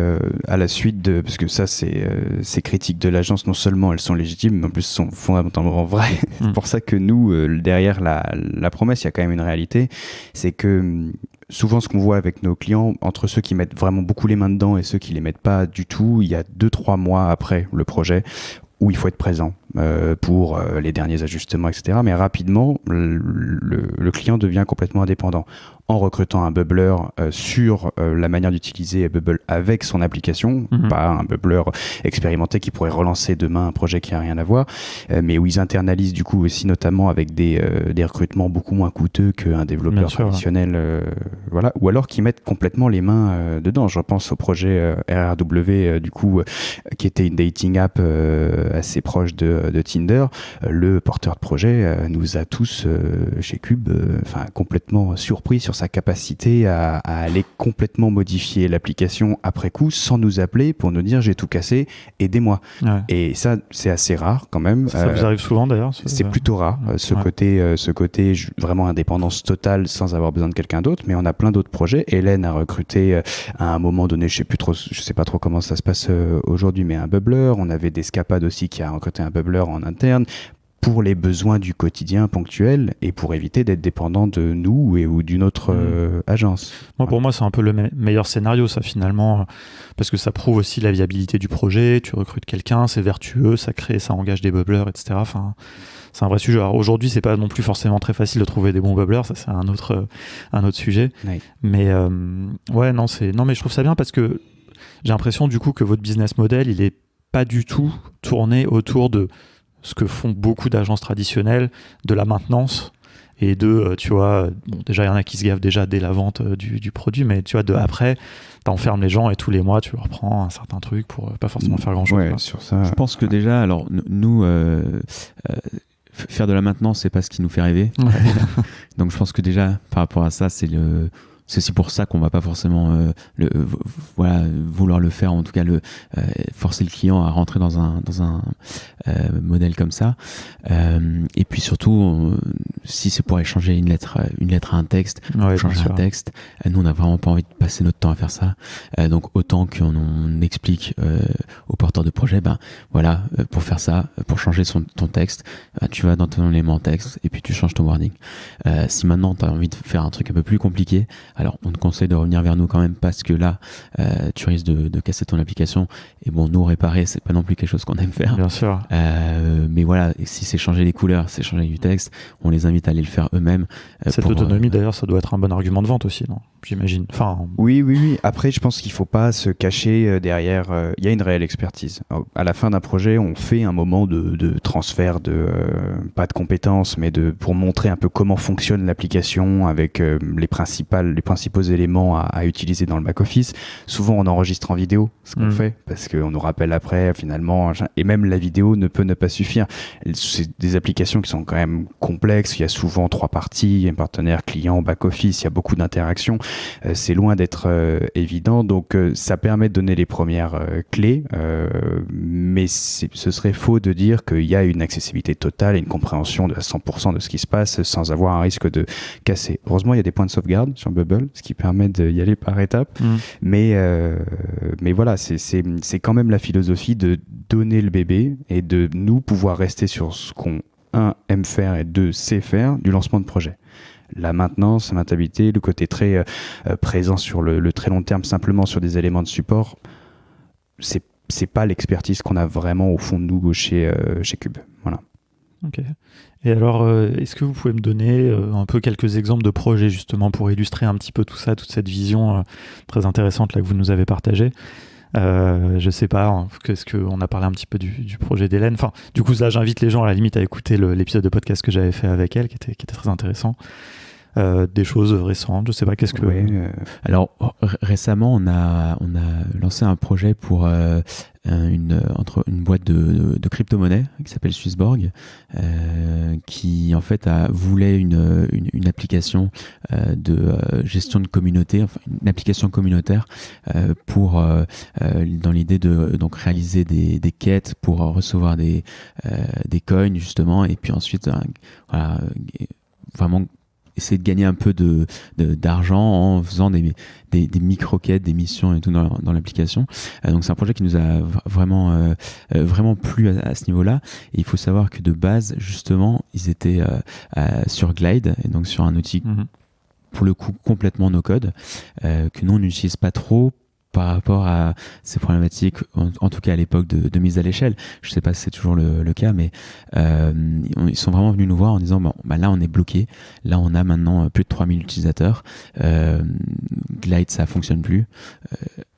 à la suite de... Parce que ça, ces critiques de l'agence, non seulement elles sont légitimes, mais en plus sont fondamentalement vraies. C'est pour ça que nous, derrière la promesse, il y a quand même une réalité. C'est que souvent, ce qu'on voit avec nos clients, entre ceux qui mettent vraiment beaucoup les mains dedans et ceux qui les mettent pas du tout, il y a 2-3 mois après le projet où il faut être présent pour les derniers ajustements, etc. Mais rapidement, le client devient complètement indépendant en recrutant un bubbler sur la manière d'utiliser Bubble avec son application, pas un bubbler expérimenté qui pourrait relancer demain un projet qui n'a rien à voir, mais où ils internalisent du coup aussi notamment avec des recrutements beaucoup moins coûteux qu'un développeur traditionnel, voilà, ou alors qui mettent complètement les mains dedans. Je repense au projet RRW du coup qui était une dating app assez proche de Tinder. Le porteur de projet nous a tous chez Cube complètement surpris sur sa capacité à aller complètement modifier l'application après coup sans nous appeler pour nous dire j'ai tout cassé, aidez-moi. Ouais. Et ça, c'est assez rare quand même. Ça vous arrive souvent d'ailleurs? C'est plutôt rare, ce côté vraiment indépendance totale sans avoir besoin de quelqu'un d'autre, mais on a plein d'autres projets. Hélène a recruté à un moment donné, je sais pas trop comment ça se passe aujourd'hui, mais un bubbler. On avait Descapade aussi qui a recruté un bubbler en interne pour les besoins du quotidien ponctuel et pour éviter d'être dépendant de nous ou d'une autre agence. Pour moi, c'est un peu le meilleur scénario, ça, finalement, parce que ça prouve aussi la viabilité du projet. Tu recrutes quelqu'un, c'est vertueux, ça engage des bubblers, etc. Enfin, c'est un vrai sujet. Alors aujourd'hui, c'est pas non plus forcément très facile de trouver des bons bubblers, ça c'est un autre sujet. Oui. Mais non, mais je trouve ça bien parce que j'ai l'impression du coup que votre business model, il est pas du tout tourné autour de ce que font beaucoup d'agences traditionnelles, de la maintenance et tu vois, déjà il y en a qui se gavent déjà dès la vente du produit, mais tu vois, après, t'enfermes les gens et tous les mois tu leur prends un certain truc pour pas forcément faire grand chose. Ouais, sur ça. Je pense que déjà, alors nous, faire de la maintenance, c'est pas ce qui nous fait rêver. Ouais. Donc je pense que déjà, par rapport à ça, c'est aussi pour ça qu'on va pas forcément vouloir le faire, en tout cas forcer le client à rentrer dans un modèle comme ça. Et puis surtout, si c'est pour échanger une lettre à un texte, changer un texte, nous on n'a vraiment pas envie de passer notre temps à faire ça. Donc autant qu'on explique au porteur de projet, pour faire ça, pour changer ton texte, tu vas dans ton élément texte et puis tu changes ton wording. Si maintenant tu as envie de faire un truc un peu plus compliqué, alors on te conseille de revenir vers nous quand même parce que là tu risques de casser ton application et nous réparer c'est pas non plus quelque chose qu'on aime faire. Bien sûr. Mais voilà, si c'est changer les couleurs, c'est changer du texte, on les invite à aller le faire eux-mêmes. Cette autonomie d'ailleurs, ça doit être un bon argument de vente aussi, non ? J'imagine. Oui. Après, je pense qu'il faut pas se cacher derrière. Il y a une réelle expertise. À la fin d'un projet, on fait un moment de transfert pas de compétences, mais pour montrer un peu comment fonctionne l'application avec les principaux éléments à utiliser dans le back-office. Souvent, on enregistre en vidéo ce qu'on fait parce qu'on nous rappelle après, finalement. Et même la vidéo ne peut ne pas suffire. C'est des applications qui sont quand même complexes. Il y a souvent 3 parties. Il y a un partenaire, client, back-office. Il y a beaucoup d'interactions. C'est loin d'être évident. Donc, ça permet de donner les premières clés. Mais ce serait faux de dire qu'il y a une accessibilité totale et une compréhension de 100% de ce qui se passe sans avoir un risque de casser. Heureusement, il y a des points de sauvegarde sur Bubble, ce qui permet d'y aller par étapes. Mais voilà, c'est quand même la philosophie de donner le bébé et de nous pouvoir rester sur ce qu'on, aime faire et 2, sait faire du lancement de projet. La maintenance, la maintenabilité, le côté très présent sur le très long terme, simplement sur des éléments de support, c'est pas l'expertise qu'on a vraiment au fond de nous chez Cube. Voilà. Ok. Et alors, est-ce que vous pouvez me donner un peu quelques exemples de projets justement pour illustrer un petit peu tout ça, toute cette vision très intéressante là que vous nous avez partagée? Je sais pas, qu'est-ce qu'on a parlé un petit peu du projet d'Hélène. Enfin, du coup, là, j'invite les gens à la limite à écouter l'épisode de podcast que j'avais fait avec elle, qui était très intéressant. Des choses récentes, je sais pas, qu'est-ce que... Alors, récemment, on a lancé un projet pour une boîte de crypto-monnaie qui s'appelle Swissborg, qui en fait voulait une application de gestion de communauté, enfin une application communautaire pour dans l'idée de donc réaliser des quêtes pour recevoir des coins justement, et puis ensuite vraiment essayer de gagner un peu d'argent en faisant des micro-quêtes, des missions et tout dans l'application. Donc c'est un projet qui nous a vraiment plu à ce niveau-là. Et il faut savoir que de base, justement, ils étaient sur Glide, et donc sur un outil pour le coup complètement no-code, que nous on n'utilise pas trop par rapport à ces problématiques, en tout cas à l'époque de mise à l'échelle. Je ne sais pas si c'est toujours le cas, mais ils sont vraiment venus nous voir en disant là on est bloqué, là on a maintenant plus de 3000 utilisateurs, Glide ça fonctionne plus,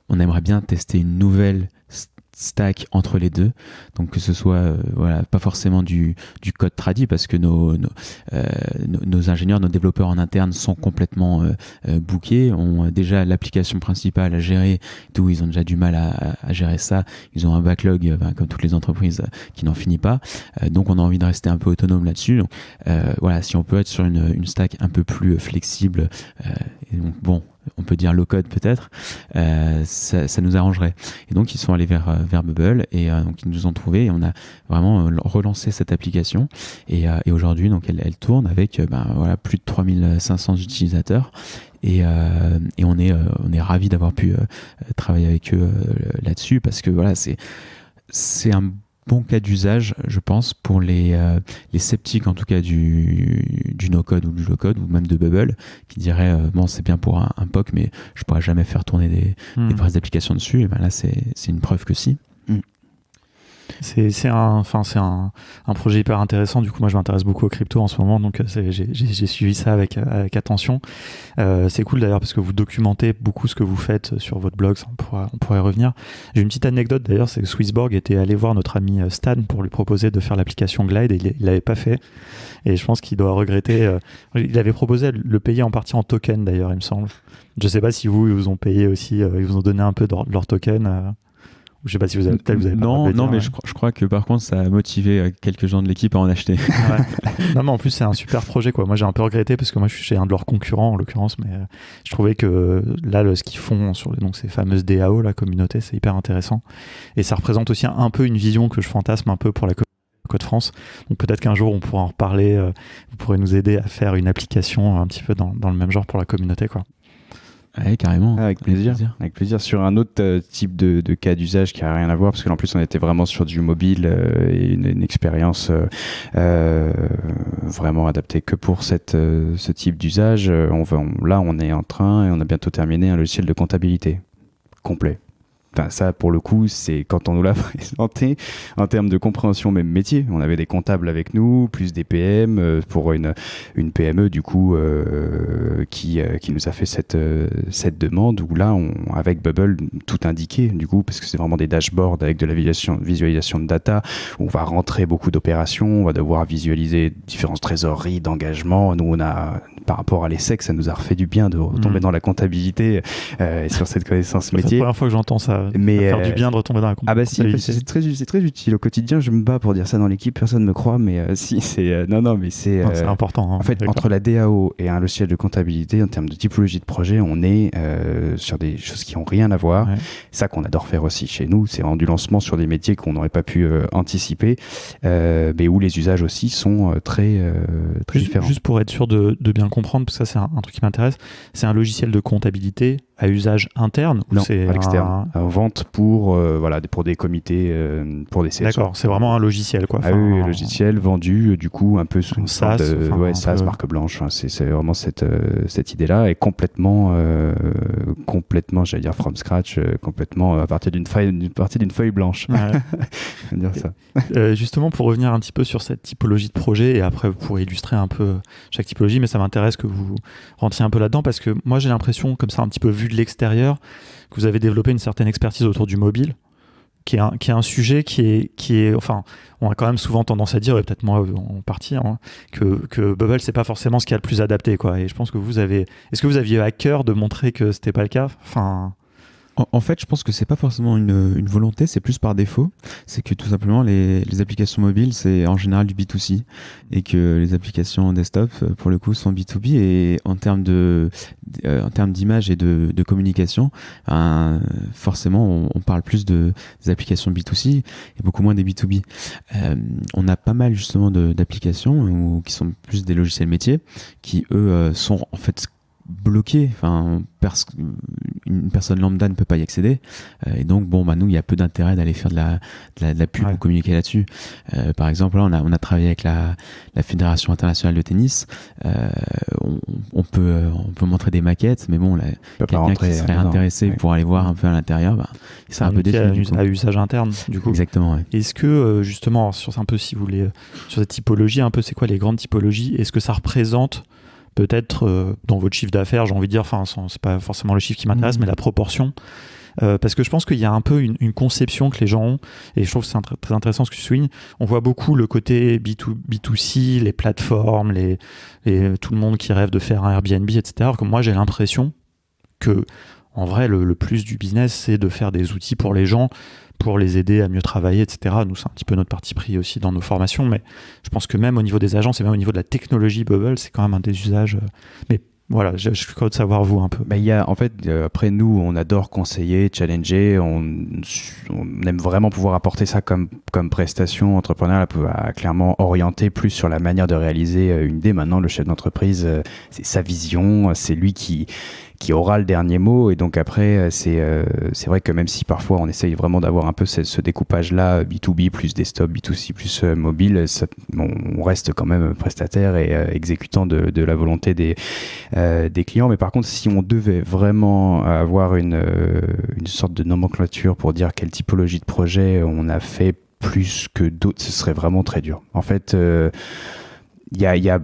on aimerait bien tester une nouvelle stack entre les deux, donc que ce soit pas forcément du code tradi, parce que nos ingénieurs, nos développeurs en interne sont complètement bookés, ont déjà l'application principale à gérer, tout, ils ont déjà du mal à gérer ça, ils ont un backlog comme toutes les entreprises qui n'en finit pas, donc on a envie de rester un peu autonome là-dessus. Donc, si on peut être sur une stack un peu plus flexible, et donc, on peut dire low-code peut-être, ça nous arrangerait. Et donc, ils sont allés vers Bubble, et donc ils nous ont trouvé, et on a vraiment relancé cette application. Et aujourd'hui, donc, elle tourne avec plus de 3500 utilisateurs. Et on est ravis d'avoir pu travailler avec eux là-dessus, parce que c'est un bon cas d'usage, je pense, pour les sceptiques, en tout cas du no-code ou du low-code, ou même de Bubble, qui diraient c'est bien pour un POC, mais je pourrais jamais faire tourner des vraies applications dessus. Et là, c'est une preuve que si. C'est un projet hyper intéressant. Du coup, moi, je m'intéresse beaucoup aux crypto en ce moment, donc j'ai suivi ça avec attention. C'est cool d'ailleurs parce que vous documentez beaucoup ce que vous faites sur votre blog. Ça, on pourrait y revenir. J'ai une petite anecdote d'ailleurs, c'est que Swissborg était allé voir notre ami Stan pour lui proposer de faire l'application Glide, et il l'avait pas fait. Et je pense qu'il doit regretter. Il avait proposé de le payer en partie en token d'ailleurs, il me semble. Je sais pas si ils vous ont payé aussi, ils vous ont donné un peu de leur token. Je sais pas si vous avez non, mais je crois que par contre ça a motivé quelques gens de l'équipe à en acheter. Ouais. Non, mais en plus c'est un super projet quoi. Moi j'ai un peu regretté parce que moi je suis chez un de leurs concurrents en l'occurrence, mais je trouvais que là ce qu'ils font sur ces fameuses DAO, la communauté, c'est hyper intéressant, et ça représente aussi un peu une vision que je fantasme un peu pour la Code France. Donc peut-être qu'un jour on pourra en reparler. Vous pourrez nous aider à faire une application un petit peu dans le même genre pour la communauté quoi. Ouais, carrément. Avec plaisir. Avec plaisir. Sur un autre type de cas d'usage qui n'a rien à voir, parce que en plus on était vraiment sur du mobile et une expérience vraiment adaptée que pour ce type d'usage. Là, on est en train, et on a bientôt terminé, un logiciel de comptabilité complet. Enfin, ça, pour le coup, c'est quand on nous l'a présenté en termes de compréhension même métier. On avait des comptables avec nous, plus des PM pour une PME du coup qui nous a fait cette demande, où là, avec Bubble, tout indiqué du coup, parce que c'est vraiment des dashboards avec de la visualisation de data, où on va rentrer beaucoup d'opérations, on va devoir visualiser différentes trésoreries, d'engagement. Nous, on a, par rapport à l'ESSEC, ça nous a refait du bien de retomber dans la comptabilité et sur cette connaissance métier. C'est la première fois que j'entends ça. Mais faire du bien de retomber dans la comptabilité. Ah bah si, c'est très utile au quotidien. Je me bats pour dire ça dans l'équipe, personne ne me croit, mais si, c'est mais c'est important. Hein, en fait, entre la DAO et un logiciel de comptabilité, en termes de typologie de projet, on est sur des choses qui n'ont rien à voir. Ouais. Ça qu'on adore faire aussi chez nous, c'est vraiment du lancement sur des métiers qu'on n'aurait pas pu anticiper, mais où les usages aussi sont très différents. Juste pour être sûr de bien comprendre, parce que ça c'est un truc qui m'intéresse, c'est un logiciel de comptabilité à usage interne ou non, c'est à l'externe, en vente pour des comités, pour des CSO. D'accord, c'est vraiment un logiciel quoi. Oui, logiciel vendu du coup un peu sous une SaaS, SaaS marque blanche. C'est vraiment cette idée-là, est complètement, j'allais dire from scratch, complètement à partir d'une feuille blanche. Ouais. dire ça. Justement, pour revenir un petit peu sur cette typologie de projet, et après pour illustrer un peu chaque typologie, mais ça m'intéresse que vous rentriez un peu là-dedans, parce que moi j'ai l'impression, comme ça un petit peu vu de l'extérieur, que vous avez développé une certaine expertise autour du mobile, qui est un sujet qui est enfin, on a quand même souvent tendance à dire, et peut-être moi en partie, hein, que Bubble c'est pas forcément ce qui est le plus adapté quoi. Et je pense que est-ce que vous aviez à cœur de montrer que c'était pas le cas, enfin. En fait, je pense que c'est pas forcément une volonté, c'est plus par défaut. C'est que tout simplement, les applications mobiles, c'est en général du B2C et que les applications desktop, pour le coup, sont B2B. Et en termes d'image et de communication, forcément, on parle plus des applications B2C et beaucoup moins des B2B. On a pas mal justement d'applications qui sont plus des logiciels métiers qui, eux, sont en fait bloqué, une personne lambda ne peut pas y accéder, et donc nous il y a peu d'intérêt d'aller faire de la pub ou communiquer là-dessus. Par exemple, là on a travaillé avec la Fédération internationale de tennis. On peut montrer des maquettes, mais bon, quelqu'un qui serait intéressé pour aller voir un peu à l'intérieur, il serait un peu déçu. À usage interne, du coup. Exactement. Ouais. Est-ce que justement sur un peu, si vous voulez, sur cette typologie, un peu, c'est quoi les grandes typologies? Est-ce que ça représente peut-être dans votre chiffre d'affaires, j'ai envie de dire, c'est pas forcément le chiffre qui m'intéresse, mais la proportion. Parce que je pense qu'il y a un peu une conception que les gens ont, et je trouve que c'est très intéressant ce que tu soulignes. On voit beaucoup le côté B2C, les plateformes, tout le monde qui rêve de faire un Airbnb, etc. Alors que moi, j'ai l'impression que, en vrai, le plus du business, c'est de faire des outils pour les gens, pour les aider à mieux travailler, etc. Nous, c'est un petit peu notre parti pris aussi dans nos formations, mais je pense que même au niveau des agences et même au niveau de la technologie Bubble, c'est quand même un des usages. Mais voilà, je suis curieux de savoir vous un peu. Il y a, en fait, après nous, on adore conseiller, challenger, on aime vraiment pouvoir apporter ça comme prestation entrepreneuriale, à clairement orienter plus sur la manière de réaliser une idée. Maintenant, le chef d'entreprise, c'est sa vision, c'est lui qui aura le dernier mot, et donc après c'est vrai que même si parfois on essaye vraiment d'avoir un peu ce découpage-là, B2B plus desktop, B2C plus mobile, on reste quand même prestataire et exécutant de la volonté des clients. Mais par contre, si on devait vraiment avoir une sorte de nomenclature pour dire quelle typologie de projet on a fait plus que d'autres, ce serait vraiment très dur. En fait, il y a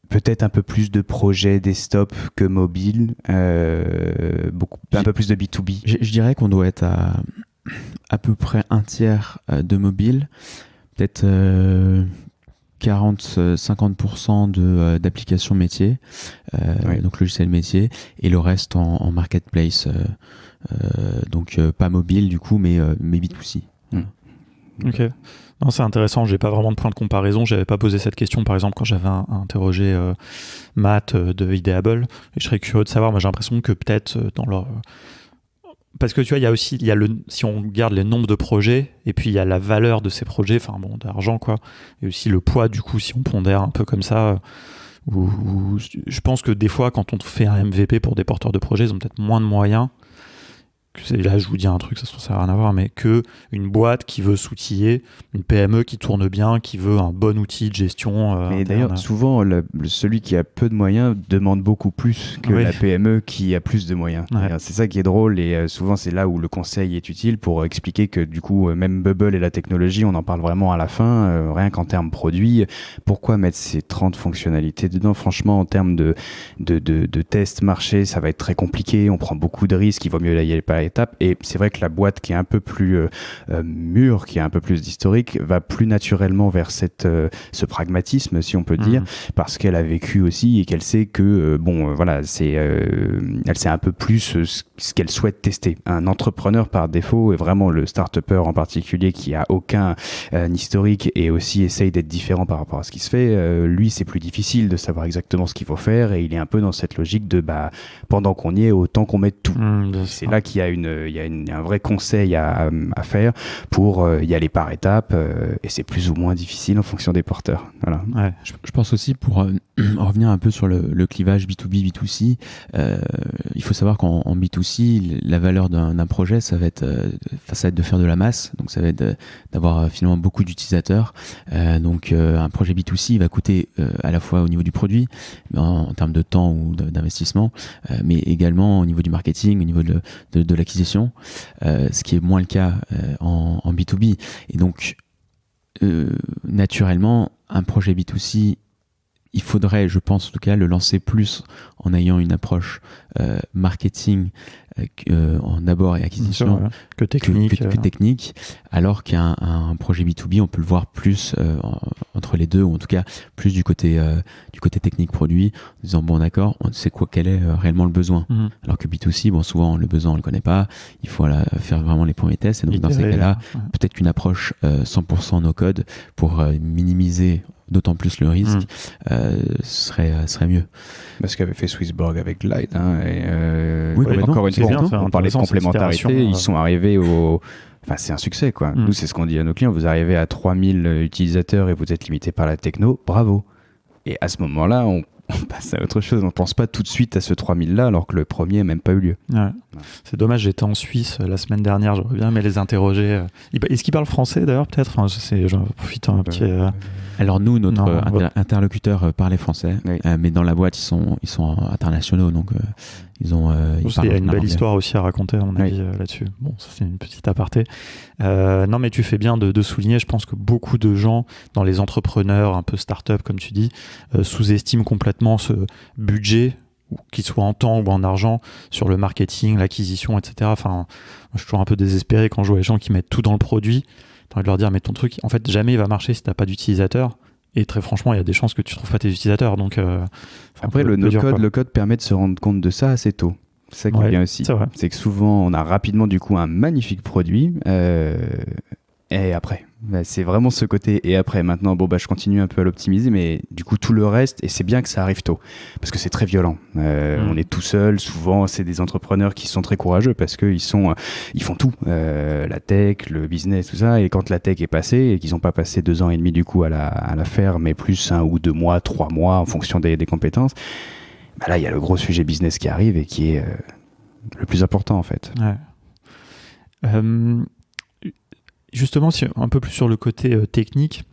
peut-être un peu plus de projets desktop que mobile, un peu plus de B2B. Je dirais qu'on doit être à peu près un tiers de mobile, peut-être 40-50% d'applications métiers, donc logiciel métier, et le reste en marketplace, donc pas mobile du coup, mais B2C. Ok. Non, c'est intéressant, j'ai pas vraiment de point de comparaison, j'avais pas posé cette question par exemple quand j'avais interrogé Matt de Ideable, et je serais curieux de savoir, moi j'ai l'impression que peut-être dans leur... Parce que tu vois, il y a aussi, si on regarde les nombres de projets, et puis il y a la valeur de ces projets, d'argent quoi, et aussi le poids du coup, si on pondère un peu comme ça, où je pense que des fois quand on fait un MVP pour des porteurs de projets, ils ont peut-être moins de moyens. Là je vous dis un truc, ça n'a rien à voir, mais que une boîte qui veut s'outiller, une PME qui tourne bien, qui veut un bon outil de gestion. Mais d'ailleurs, souvent, celui qui a peu de moyens demande beaucoup plus que la PME qui a plus de moyens. Ouais. C'est ça qui est drôle, et souvent c'est là où le conseil est utile pour expliquer que du coup, même Bubble et la technologie, on en parle vraiment à la fin, rien qu'en termes produits. Pourquoi mettre ces 30 fonctionnalités dedans? Franchement, en termes de tests marché, ça va être très compliqué, on prend beaucoup de risques, il vaut mieux y aller par étape. Et c'est vrai que la boîte qui est un peu plus mûre, qui a un peu plus d'historique, va plus naturellement vers ce pragmatisme, si on peut dire, parce qu'elle a vécu aussi et qu'elle sait que elle sait un peu plus ce qu'elle souhaite tester. Un entrepreneur par défaut, et vraiment le start-upper en particulier qui a aucun historique et aussi essaye d'être différent par rapport à ce qui se fait, lui c'est plus difficile de savoir exactement ce qu'il faut faire, et il est un peu dans cette logique de pendant qu'on y est, autant qu'on mette tout. C'est là qu'il y a un vrai conseil à faire pour y aller par étapes, et c'est plus ou moins difficile en fonction des porteurs. Voilà. Ouais. Je pense aussi, pour revenir un peu sur le clivage B2B, B2C, il faut savoir qu'en B2C, la valeur d'un projet, ça va être de faire de la masse, donc ça va être d'avoir finalement beaucoup d'utilisateurs. Donc un projet B2C va coûter à la fois au niveau du produit, en termes de temps ou d'investissement, mais également au niveau du marketing, au niveau de l'acquisition, ce qui est moins le cas en B2B. Et donc, naturellement, un projet B2C il faudrait, je pense en tout cas, le lancer plus en ayant une approche marketing d'abord et acquisition sûr, ouais. que technique. que technique, alors qu'un projet B2B, on peut le voir plus entre les deux, ou en tout cas plus du côté technique produit, en disant bon d'accord, on sait quel est réellement le besoin. Alors que B2C, bon souvent le besoin on le connaît pas, il faut faire vraiment les premiers tests, et donc dans ces cas-là, peut-être qu'une approche 100% no code pour minimiser d'autant plus le risque serait mieux. Ce qu'avait fait Swissborg avec Glide, oui, encore une fois, on parlait de intéressant, complémentarité, ils sont arrivés Enfin, c'est un succès, quoi. Nous, c'est ce qu'on dit à nos clients. Vous arrivez à 3000 utilisateurs et vous êtes limité par la techno, bravo. Et à ce moment-là, on passe à autre chose. On ne pense pas tout de suite à ce 3000-là, alors que le premier n'a même pas eu lieu. Ouais. C'est dommage, j'étais en Suisse la semaine dernière, j'aurais bien aimé les interroger. Est-ce qu'ils parlent français d'ailleurs, peut-être? J'en profite un petit... Alors nous, notre interlocuteur parlait français, oui. Mais dans la boîte, ils sont internationaux, donc il y a une belle histoire aussi à raconter, à mon avis, là-dessus. Bon, ça c'est une petite aparté. Non, mais tu fais bien de souligner, je pense que beaucoup de gens, dans les entrepreneurs, un peu start-up, comme tu dis, sous-estiment complètement ce budget, qu'il soit en temps ou en argent, sur le marketing, l'acquisition, etc. Enfin, moi, je suis toujours un peu désespéré quand je vois les gens qui mettent tout dans le produit. T'as envie de leur dire, mais ton truc, en fait, jamais il va marcher si t'as pas d'utilisateurs. Et très franchement, il y a des chances que tu trouves pas tes utilisateurs. Donc, après, le code permet de se rendre compte de ça assez tôt. C'est ça qui est bien aussi. C'est que souvent, on a rapidement du coup un magnifique produit. Et après, c'est vraiment ce côté. Et après, maintenant, je continue un peu à l'optimiser, mais du coup, tout le reste, et c'est bien que ça arrive tôt, parce que c'est très violent. On est tout seul. Souvent, c'est des entrepreneurs qui sont très courageux parce qu'ils font tout, la tech, le business, tout ça. Et quand la tech est passée et qu'ils n'ont pas passé 2 ans et demi du coup à la faire, mais plus 1 ou 2 mois, 3 mois en fonction des compétences. Là, il y a le gros sujet business qui arrive et qui est le plus important en fait. Ouais. Justement, un peu plus sur le côté technique,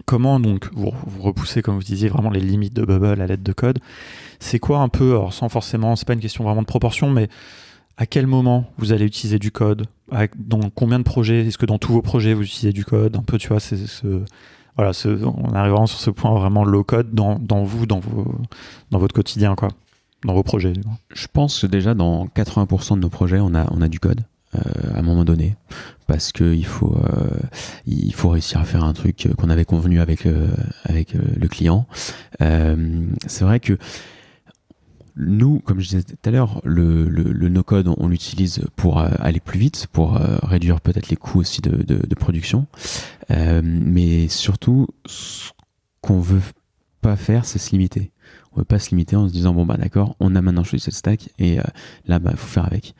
comment donc vous repoussez, comme vous disiez, vraiment les limites de Bubble à l'aide de code? C'est quoi un peu, alors sans forcément, c'est pas une question vraiment de proportion, mais à quel moment vous allez utiliser du code? Dans combien de projets? Est-ce que dans tous vos projets vous utilisez du code? Un peu, tu vois, on arrive vraiment sur ce point vraiment low code dans votre quotidien, quoi, dans vos projets. Je pense que déjà dans 80% de nos projets, on a du code. À un moment donné, parce que il faut réussir à faire un truc qu'on avait convenu avec le client. C'est vrai que nous, comme je disais tout à l'heure, le no-code, on l'utilise pour aller plus vite, pour réduire peut-être les coûts aussi de production. Mais surtout, ce qu'on veut pas faire, c'est se limiter. On ne veut pas se limiter en se disant d'accord, on a maintenant choisi cette stack et là il faut faire avec,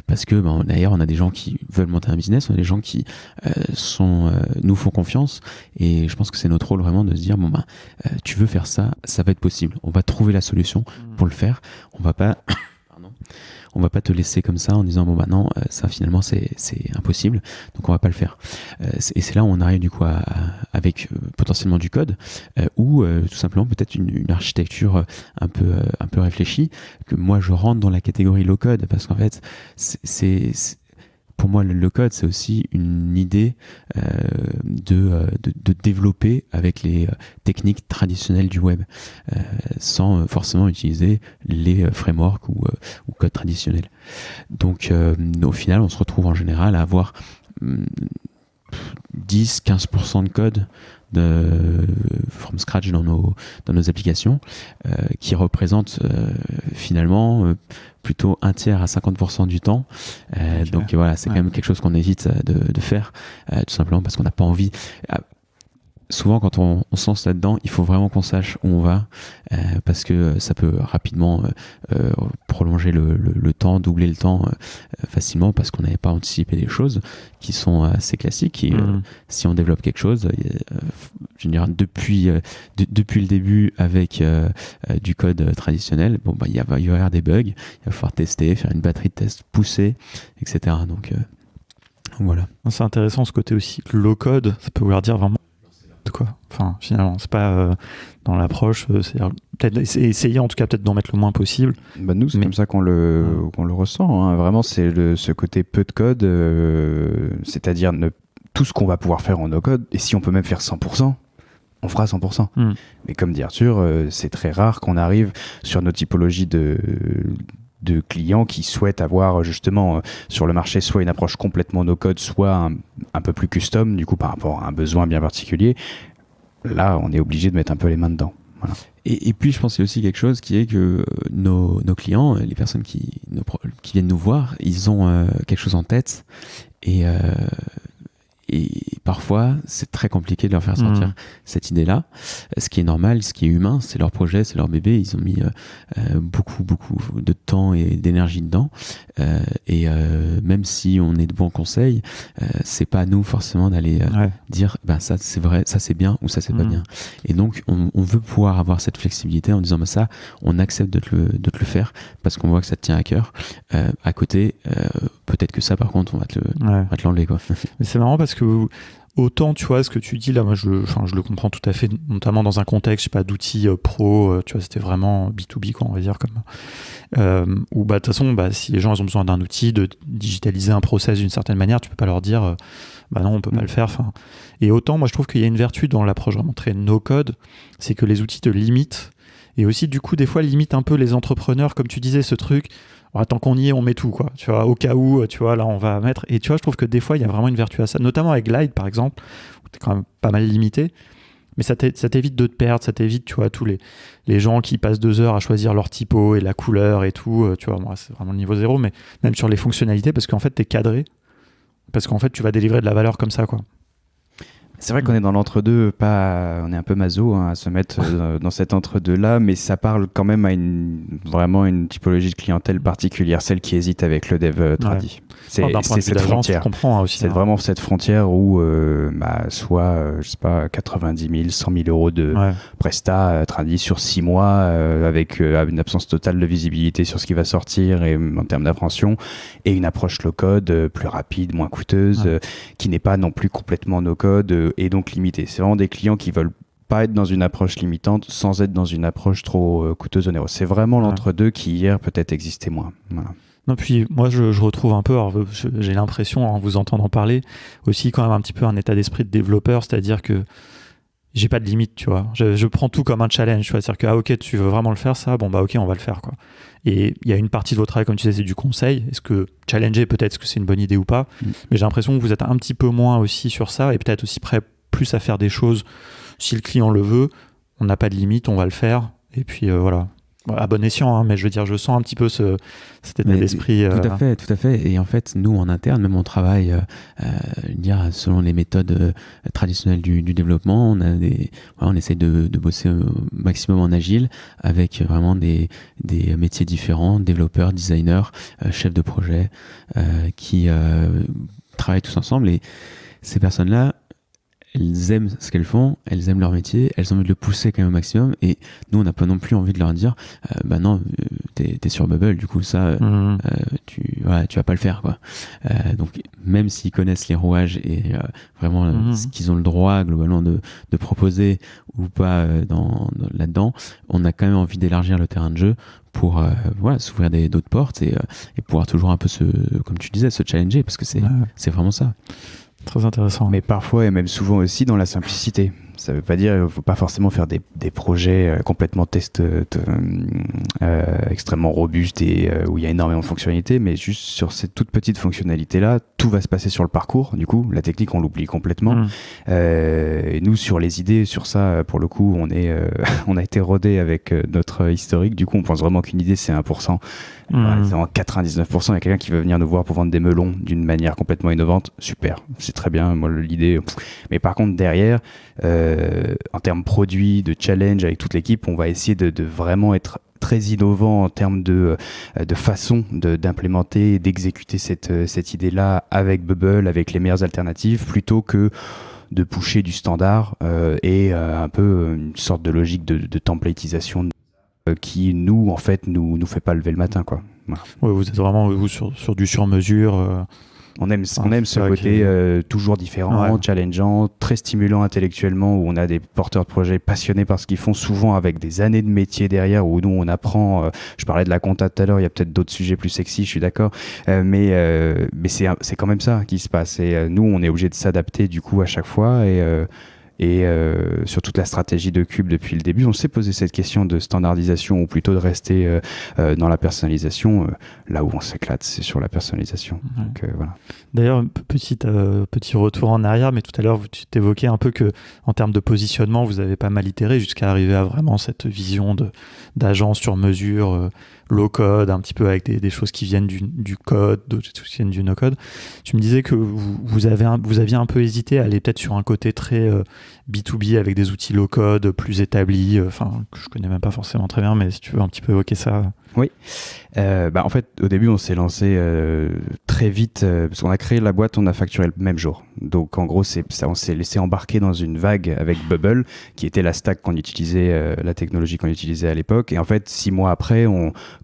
parce que d'ailleurs on a des gens qui veulent monter un business, on a des gens qui nous font confiance, et je pense que c'est notre rôle vraiment de se dire tu veux faire ça va être possible, on va trouver la solution pour le faire, on va pas te laisser comme ça en disant non, ça finalement c'est impossible, donc on va pas le faire. Et c'est là où on arrive du coup avec potentiellement du code ou tout simplement peut-être une architecture un peu réfléchie, que moi je rentre dans la catégorie low code, parce qu'en fait pour moi, le code, c'est aussi une idée de développer avec les techniques traditionnelles du web, sans forcément utiliser les frameworks ou code traditionnel. Donc, au final, on se retrouve en général à avoir 10-15% de code from scratch dans nos applications, qui représente finalement plutôt 1/3 à 50% du temps. Okay. Donc voilà, c'est quand même quelque chose qu'on évite de faire, tout simplement parce qu'on n'a pas envie. Souvent, quand on se lance là-dedans, il faut vraiment qu'on sache où on va, parce que ça peut rapidement prolonger le temps, doubler le temps facilement, parce qu'on n'avait pas anticipé des choses qui sont assez classiques. Et, si on développe quelque chose, je veux dire, depuis le début avec du code traditionnel, il va y avoir des bugs, il va falloir tester, faire une batterie de tests poussée, etc. Donc voilà. C'est intéressant ce côté aussi. Le low code, ça peut vouloir dire vraiment quoi. Enfin, finalement, c'est pas dans l'approche, c'est peut-être essayer en tout cas peut-être d'en mettre le moins possible. Nous, c'est comme ça qu'on le ressent. Hein. Vraiment, c'est ce côté peu de code, c'est-à-dire tout ce qu'on va pouvoir faire en no code. Et si on peut même faire 100%, on fera 100%. Mais comme dit Arthur, c'est très rare qu'on arrive sur nos typologies de clients qui souhaitent avoir justement sur le marché soit une approche complètement no-code, soit un peu plus custom, du coup par rapport à un besoin bien particulier. Là, on est obligé de mettre un peu les mains dedans. Voilà. Et puis, je pense qu'il y a aussi quelque chose qui est que nos clients, les personnes qui viennent nous voir, ils ont quelque chose en tête et parfois, c'est très compliqué de leur faire sortir cette idée-là. Ce qui est normal, ce qui est humain, c'est leur projet, c'est leur bébé. Ils ont mis beaucoup de temps et d'énergie dedans. Même si on est de bons conseils, c'est pas à nous forcément d'aller dire ça c'est vrai, ça c'est bien ou ça c'est pas bien. Et donc, on veut pouvoir avoir cette flexibilité en disant ça, on accepte de te le faire parce qu'on voit que ça te tient à cœur. À côté, peut-être que ça, par contre, on va te l'enlever, quoi. Mais c'est marrant parce que autant, tu vois, ce que tu dis là, moi je le comprends tout à fait, notamment dans un contexte, je sais pas, d'outils pro, tu vois, c'était vraiment B2B, quoi, on va dire, comme où de toute façon, si les gens ils ont besoin d'un outil, de digitaliser un process d'une certaine manière, tu peux pas leur dire non, on peut pas le faire. Et autant, moi je trouve qu'il y a une vertu dans l'approche vraiment très no code, c'est que les outils te limitent, et aussi du coup des fois limitent un peu les entrepreneurs, comme tu disais, ce truc. Tant qu'on y est, on met tout, quoi. Tu vois, au cas où, tu vois, là, on va mettre. Et tu vois, je trouve que des fois, il y a vraiment une vertu à ça, notamment avec Glide, par exemple, où tu es quand même pas mal limité. Mais ça t'évite de te perdre, ça t'évite, tu vois, tous les gens qui passent 2 heures à choisir leur typo et la couleur et tout. Tu vois, moi, c'est vraiment le niveau 0, mais même sur les fonctionnalités, parce qu'en fait, tu es cadré. Parce qu'en fait, tu vas délivrer de la valeur comme ça, quoi. C'est vrai qu'on est dans l'entre-deux, on est un peu maso à se mettre dans cet entre-deux-là, mais ça parle quand même à vraiment une typologie de clientèle particulière, celle qui hésite avec le dev tradi. C'est cette frontière. Aussi, c'est vraiment cette frontière où soit, je sais pas, 90 000, 100 000 euros de presta tradi sur 6 mois avec une absence totale de visibilité sur ce qui va sortir et en termes d'appréhension, et une approche low-code plus rapide, moins coûteuse, qui n'est pas non plus complètement no-code, et donc limité. C'est vraiment des clients qui veulent pas être dans une approche limitante sans être dans une approche trop coûteuse, onéreuse. C'est vraiment l'entre-deux qui hier peut-être existait moins. Voilà. Non, puis moi je retrouve un peu, alors, j'ai l'impression en vous entendant parler aussi quand même un petit peu un état d'esprit de développeur, c'est-à-dire que j'ai pas de limite, tu vois. Je prends tout comme un challenge, tu vois. C'est-à-dire que ok, tu veux vraiment le faire ça, ok, on va le faire, quoi. Et il y a une partie de votre travail, comme tu disais, c'est du conseil. Est-ce que challenger, peut-être, est-ce que c'est une bonne idée ou pas? Mais j'ai l'impression que vous êtes un petit peu moins aussi sur ça et peut-être aussi prêt plus à faire des choses si le client le veut. On n'a pas de limite, on va le faire. Et puis voilà. À bon escient, mais je veux dire, je sens un petit peu cet état d'esprit. Tout à fait. Et en fait, nous, en interne, même on travaille selon les méthodes traditionnelles du développement. On essaye de bosser au maximum en agile avec vraiment des métiers différents, développeurs, designers, chefs de projet qui travaillent tous ensemble. Et ces personnes-là, elles aiment ce qu'elles font, elles aiment leur métier, elles ont envie de le pousser quand même au maximum, et nous on n'a pas non plus envie de leur dire non, t'es sur Bubble, du coup ça tu vas pas le faire, quoi. Donc même s'ils connaissent les rouages et vraiment ce qu'ils ont le droit globalement de proposer ou pas là-dedans, on a quand même envie d'élargir le terrain de jeu pour s'ouvrir d'autres portes et pouvoir toujours un peu comme tu disais, se challenger, parce que c'est vraiment ça. Très intéressant. Mais parfois et même souvent aussi dans la simplicité. Ça ne veut pas dire qu'il ne faut pas forcément faire des projets complètement extrêmement robustes et où il y a énormément de fonctionnalités, mais juste sur cette toute petite fonctionnalité-là, tout va se passer sur le parcours. Du coup, la technique, on l'oublie complètement. Et nous, sur les idées, sur ça, pour le coup, on a été rodé avec notre historique. Du coup, on pense vraiment qu'une idée, c'est 1%. En 99%, il y a quelqu'un qui veut venir nous voir pour vendre des melons d'une manière complètement innovante. Super, c'est très bien. Moi, l'idée. Mais par contre, derrière, en termes produits, de challenge avec toute l'équipe, on va essayer de vraiment être très innovant en termes de façon d'implémenter et d'exécuter cette idée-là avec Bubble, avec les meilleures alternatives, plutôt que de pusher du standard et un peu une sorte de logique de templatisation qui nous fait pas lever le matin, quoi. Voilà. Ouais, vous êtes vraiment sur du sur-mesure. On aime ce côté toujours différent, challengeant, très stimulant intellectuellement, où on a des porteurs de projets passionnés par ce qu'ils font, souvent avec des années de métier derrière, où nous on apprend. Je parlais de la compta tout à l'heure, il y a peut-être d'autres sujets plus sexy, je suis d'accord, mais c'est quand même ça qui se passe. Et nous, on est obligé de s'adapter du coup à chaque fois. Et sur toute la stratégie de Cube depuis le début, on s'est posé cette question de standardisation ou plutôt de rester dans la personnalisation. Là où on s'éclate, c'est sur la personnalisation. Ouais. Donc, voilà. D'ailleurs, petit retour en arrière, mais tout à l'heure, tu t'évoquais un peu que en termes de positionnement, vous avez pas mal itéré jusqu'à arriver à vraiment cette vision d'agence sur mesure, low code, un petit peu avec des choses qui viennent du code, d'autres choses qui viennent du no code. Tu me disais que vous aviez un peu hésité à aller peut-être sur un côté très B2B avec des outils low code plus établis, que je connais même pas forcément très bien, mais si tu veux un petit peu évoquer ça. Oui. En fait, au début, on s'est lancé très vite, parce qu'on a créé la boîte, on a facturé le même jour. Donc, en gros, on s'est laissé embarquer dans une vague avec Bubble, qui était la stack qu'on utilisait, la technologie qu'on utilisait à l'époque. Et en fait, 6 mois après,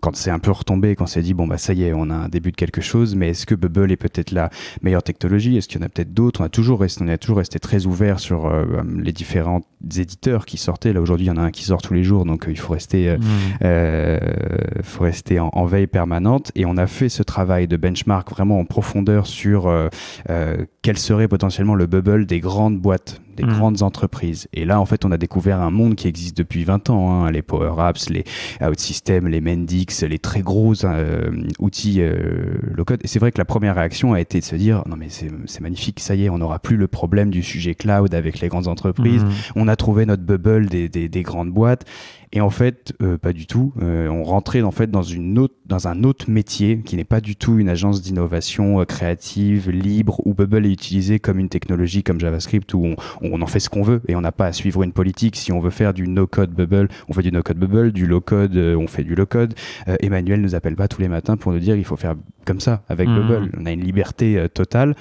quand c'est un peu retombé, quand on s'est dit, ça y est, on a un début de quelque chose, mais est-ce que Bubble est peut-être la meilleure technologie? Est-ce qu'il y en a peut-être d'autres? On a toujours resté très ouvert sur les différents éditeurs qui sortaient. Là, aujourd'hui, il y en a un qui sort tous les jours, donc il faut rester en veille permanente. Et on a fait ce travail de benchmark vraiment en profondeur sur quel serait potentiellement le Bubble des grandes boîtes, des grandes entreprises. Et là, en fait, on a découvert un monde qui existe depuis 20 ans. Les Power Apps, les OutSystems, les Mendix, les très gros outils low-code. Et c'est vrai que la première réaction a été de se dire, non mais c'est magnifique, ça y est, on n'aura plus le problème du sujet cloud avec les grandes entreprises. On a trouvé notre Bubble des grandes boîtes. Et en fait, pas du tout. On rentrait en fait dans un autre métier qui n'est pas du tout une agence d'innovation créative, libre, où Bubble est utilisé comme une technologie comme JavaScript, où on en fait ce qu'on veut et on n'a pas à suivre une politique. Si on veut faire du no-code Bubble, on fait du no-code Bubble, du low-code, on fait du low-code. Emmanuel nous appelle pas tous les matins pour nous dire il faut faire comme ça avec Bubble. On a une liberté totale.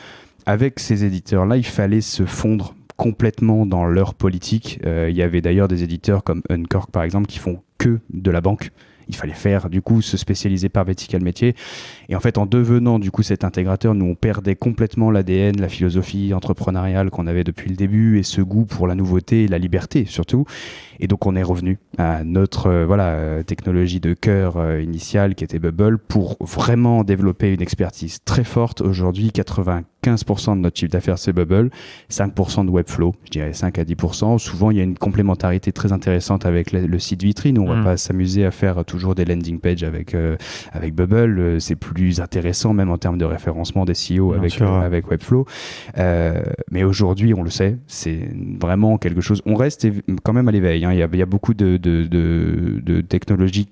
Avec ces éditeurs-là, il fallait se fondre complètement dans leur politique. Il y avait d'ailleurs des éditeurs comme Uncork par exemple qui font que de la banque. Il fallait se spécialiser par vertical métier. Et en fait, en devenant du coup cet intégrateur, nous on perdait complètement l'ADN, la philosophie entrepreneuriale qu'on avait depuis le début et ce goût pour la nouveauté et la liberté surtout. Et donc on est revenu à notre technologie de cœur initiale qui était Bubble pour vraiment développer une expertise très forte. Aujourd'hui, 95% de notre chiffre d'affaires c'est Bubble, 5% de Webflow, je dirais 5 à 10%. Souvent il y a une complémentarité très intéressante avec le site vitrine. On va pas s'amuser à faire toujours des landing pages avec Bubble. C'est plus intéressant même en termes de référencement des SEO avec Webflow. Mais aujourd'hui on le sait, c'est vraiment quelque chose. On reste quand même à l'éveil. Il y a beaucoup de technologies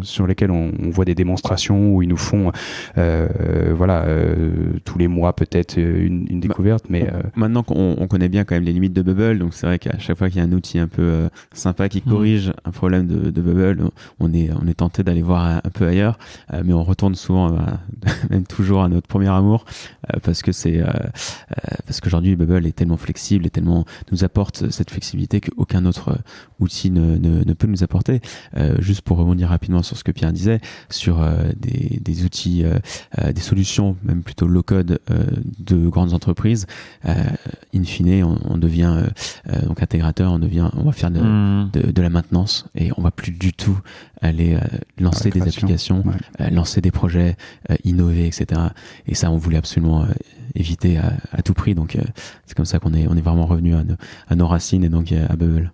sur lesquelles on voit des démonstrations où ils nous font tous les mois peut-être une découverte. Mais maintenant qu'on connaît bien quand même les limites de Bubble, donc c'est vrai qu'à chaque fois qu'il y a un outil un peu sympa qui corrige un problème de Bubble, on est tenté d'aller voir un peu ailleurs, mais on retourne souvent même toujours à notre premier amour parce qu'aujourd'hui Bubble est tellement flexible et tellement nous apporte cette flexibilité qu'aucun autre outil ne peut nous apporter. Juste pour rebondir rapidement sur ce que Pierre disait, sur des outils, des solutions, même plutôt low-code de grandes entreprises, in fine, on devient donc intégrateur, on va faire de la maintenance et on va plus du tout aller lancer des applications, lancer des projets, innover, etc. Et ça, on voulait absolument éviter à tout prix. Donc, c'est comme ça qu'on est vraiment revenu à nos racines et donc à Bubble.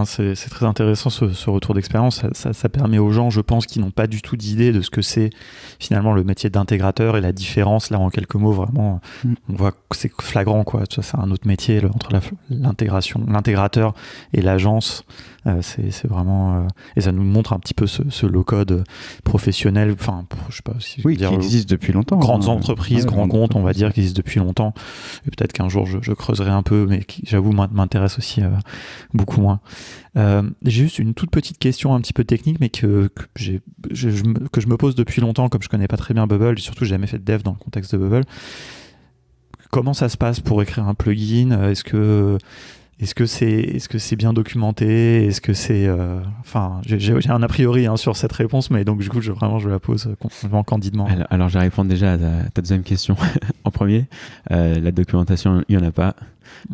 C'est très intéressant ce retour d'expérience. Ça permet aux gens, je pense, qui n'ont pas du tout d'idée de ce que c'est finalement le métier d'intégrateur et la différence, là en quelques mots, vraiment, on voit que c'est flagrant, quoi. C'est un autre métier entre l'intégration, l'intégrateur et l'agence. C'est vraiment et ça nous montre un petit peu ce low-code professionnel, je sais pas si qui existe depuis longtemps. Grandes entreprises, grands comptes, on va dire, qui existent depuis longtemps. Et peut-être qu'un jour je creuserai un peu, mais qui, j'avoue, m'intéresse aussi beaucoup moins. J'ai juste une toute petite question un petit peu technique, mais que je me pose depuis longtemps, comme je connais pas très bien Bubble, et surtout j'ai jamais fait de dev dans le contexte de Bubble. Comment ça se passe pour écrire un plugin? Est-ce que c'est bien documenté? Est-ce que c'est j'ai un a priori sur cette réponse, mais donc du coup je la pose complètement candidement. Alors je vais répondre déjà à ta deuxième question en premier. La documentation, il y en a pas.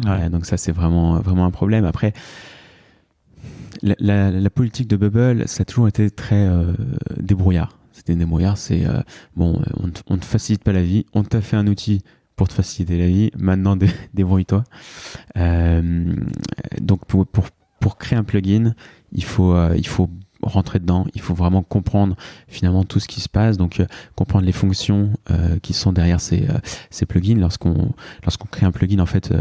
Ouais. Donc ça c'est vraiment un problème. Après, la politique de Bubble, ça a toujours été très débrouillard. C'était débrouillard, c'est on ne te facilite pas la vie, on t'a fait un outil pour te faciliter la vie. Maintenant, débrouille-toi. Donc, pour créer un plugin, il faut rentrer dedans, il faut vraiment comprendre finalement tout ce qui se passe, donc comprendre les fonctions qui sont derrière ces plugins. Lorsqu'on crée un plugin, en fait,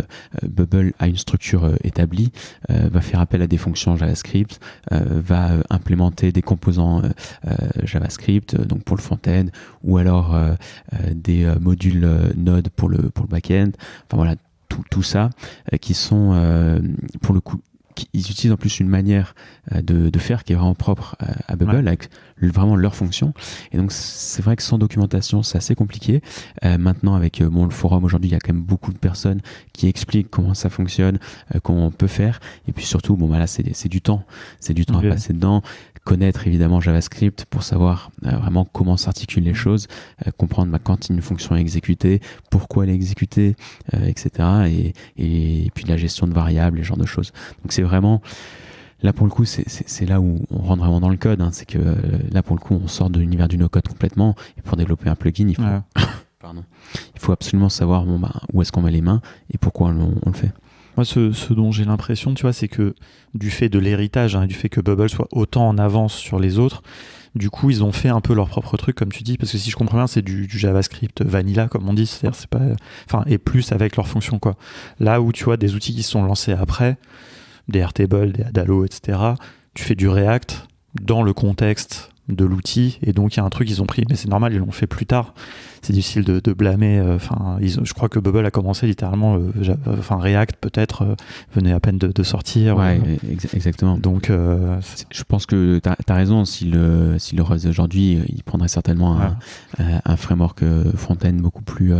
Bubble a une structure établie, va faire appel à des fonctions JavaScript, va implémenter des composants JavaScript, donc pour le front-end, ou alors des modules Node pour le back-end. Enfin voilà, tout ça qui sont pour le coup, ils utilisent en plus une manière de faire qui est vraiment propre à Bubble, avec vraiment leur fonction. Et donc, c'est vrai que sans documentation, c'est assez compliqué. Maintenant, avec le forum, aujourd'hui, il y a quand même beaucoup de personnes qui expliquent comment ça fonctionne, comment on peut faire. Et puis surtout, là, c'est du temps. C'est du temps à passer dedans. Connaître évidemment JavaScript pour savoir vraiment comment s'articulent les choses, comprendre quand une fonction est exécutée, pourquoi elle est exécutée, etc. Et puis la gestion de variables, les genres de choses. Donc c'est vraiment, là pour le coup, c'est là où on rentre vraiment dans le code. C'est que là pour le coup, on sort de l'univers du no-code complètement. Et pour développer un plugin, il faut absolument savoir où est-ce qu'on met les mains et pourquoi on le fait. Moi, ce dont j'ai l'impression, tu vois, c'est que du fait de l'héritage, du fait que Bubble soit autant en avance sur les autres, du coup, ils ont fait un peu leur propre truc, comme tu dis, parce que si je comprends bien, c'est du JavaScript vanilla, comme on dit, c'est-à-dire c'est pas, et plus avec leurs fonctions, quoi. Là où tu vois des outils qui se sont lancés après, des Airtable, des Adalo, etc., tu fais du React dans le contexte de l'outil, et donc il y a un truc qu'ils ont pris, mais c'est normal, ils l'ont fait plus tard. C'est difficile de blâmer. Je crois que Bubble a commencé littéralement, React peut-être venait à peine de sortir. Ouais, exactement. Donc, je pense que t'as raison. Si le reste aujourd'hui, il prendrait certainement un framework front-end beaucoup plus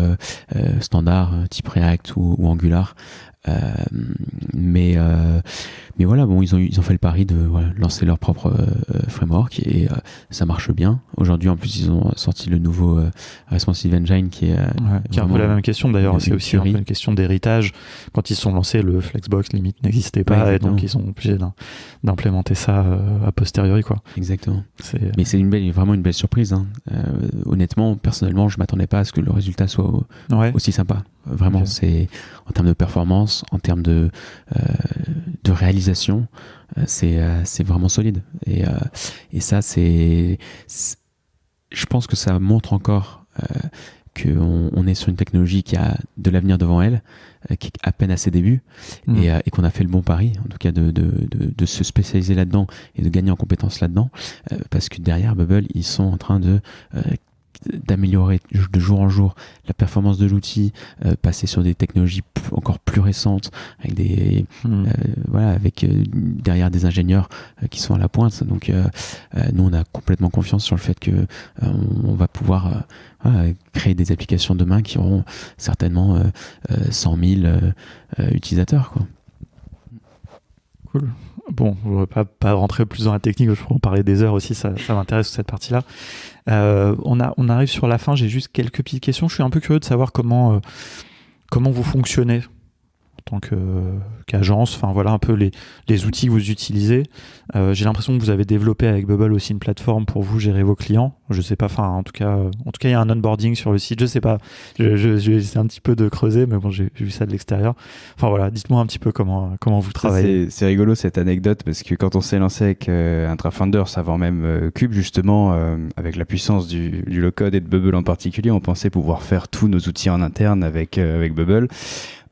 standard, type React ou Angular. Mais voilà, ils ont fait le pari de lancer leur propre framework et ça marche bien. Aujourd'hui, en plus, ils ont sorti le nouveau Responsive Engine qui est un peu la même question d'ailleurs. C'est aussi un peu une question d'héritage. Quand ils se sont lancés, le Flexbox limite n'existait pas, et donc ils sont obligés d'implémenter ça a posteriori, quoi. Exactement. Mais c'est vraiment une belle surprise. Honnêtement, personnellement, je m'attendais pas à ce que le résultat soit aussi sympa. Vraiment, c'est en termes de performance, en termes de réalisation, c'est vraiment solide. Et ça, je pense que ça montre encore qu'on est sur une technologie qui a de l'avenir devant elle, qui est à peine à ses débuts, et qu'on a fait le bon pari, en tout cas de se spécialiser là-dedans et de gagner en compétences là-dedans, parce que derrière Bubble, ils sont en train d'améliorer de jour en jour la performance de l'outil, passer sur des technologies encore plus récentes, avec derrière des ingénieurs qui sont à la pointe. Donc nous, on a complètement confiance sur le fait que on va pouvoir créer des applications demain qui auront certainement 100 000 utilisateurs, quoi. Cool. Bon, je ne voudrais pas rentrer plus dans la technique, je pourrais en parler des heures aussi, ça m'intéresse cette partie-là. On arrive sur la fin, j'ai juste quelques petites questions. Je suis un peu curieux de savoir comment vous fonctionnez en tant qu'agence, un peu les outils que vous utilisez. J'ai l'impression que vous avez développé avec Bubble aussi une plateforme pour vous gérer vos clients. Je sais pas, en tout cas, il y a un onboarding sur le site. Je sais pas, j'essaie un petit peu de creuser, mais bon, j'ai vu ça de l'extérieur. Dites-moi un petit peu comment vous travaillez. C'est rigolo cette anecdote, parce que quand on s'est lancé avec Intrafounders, avant même Cube, justement, avec la puissance du low-code et de Bubble en particulier, on pensait pouvoir faire tous nos outils en interne avec Bubble,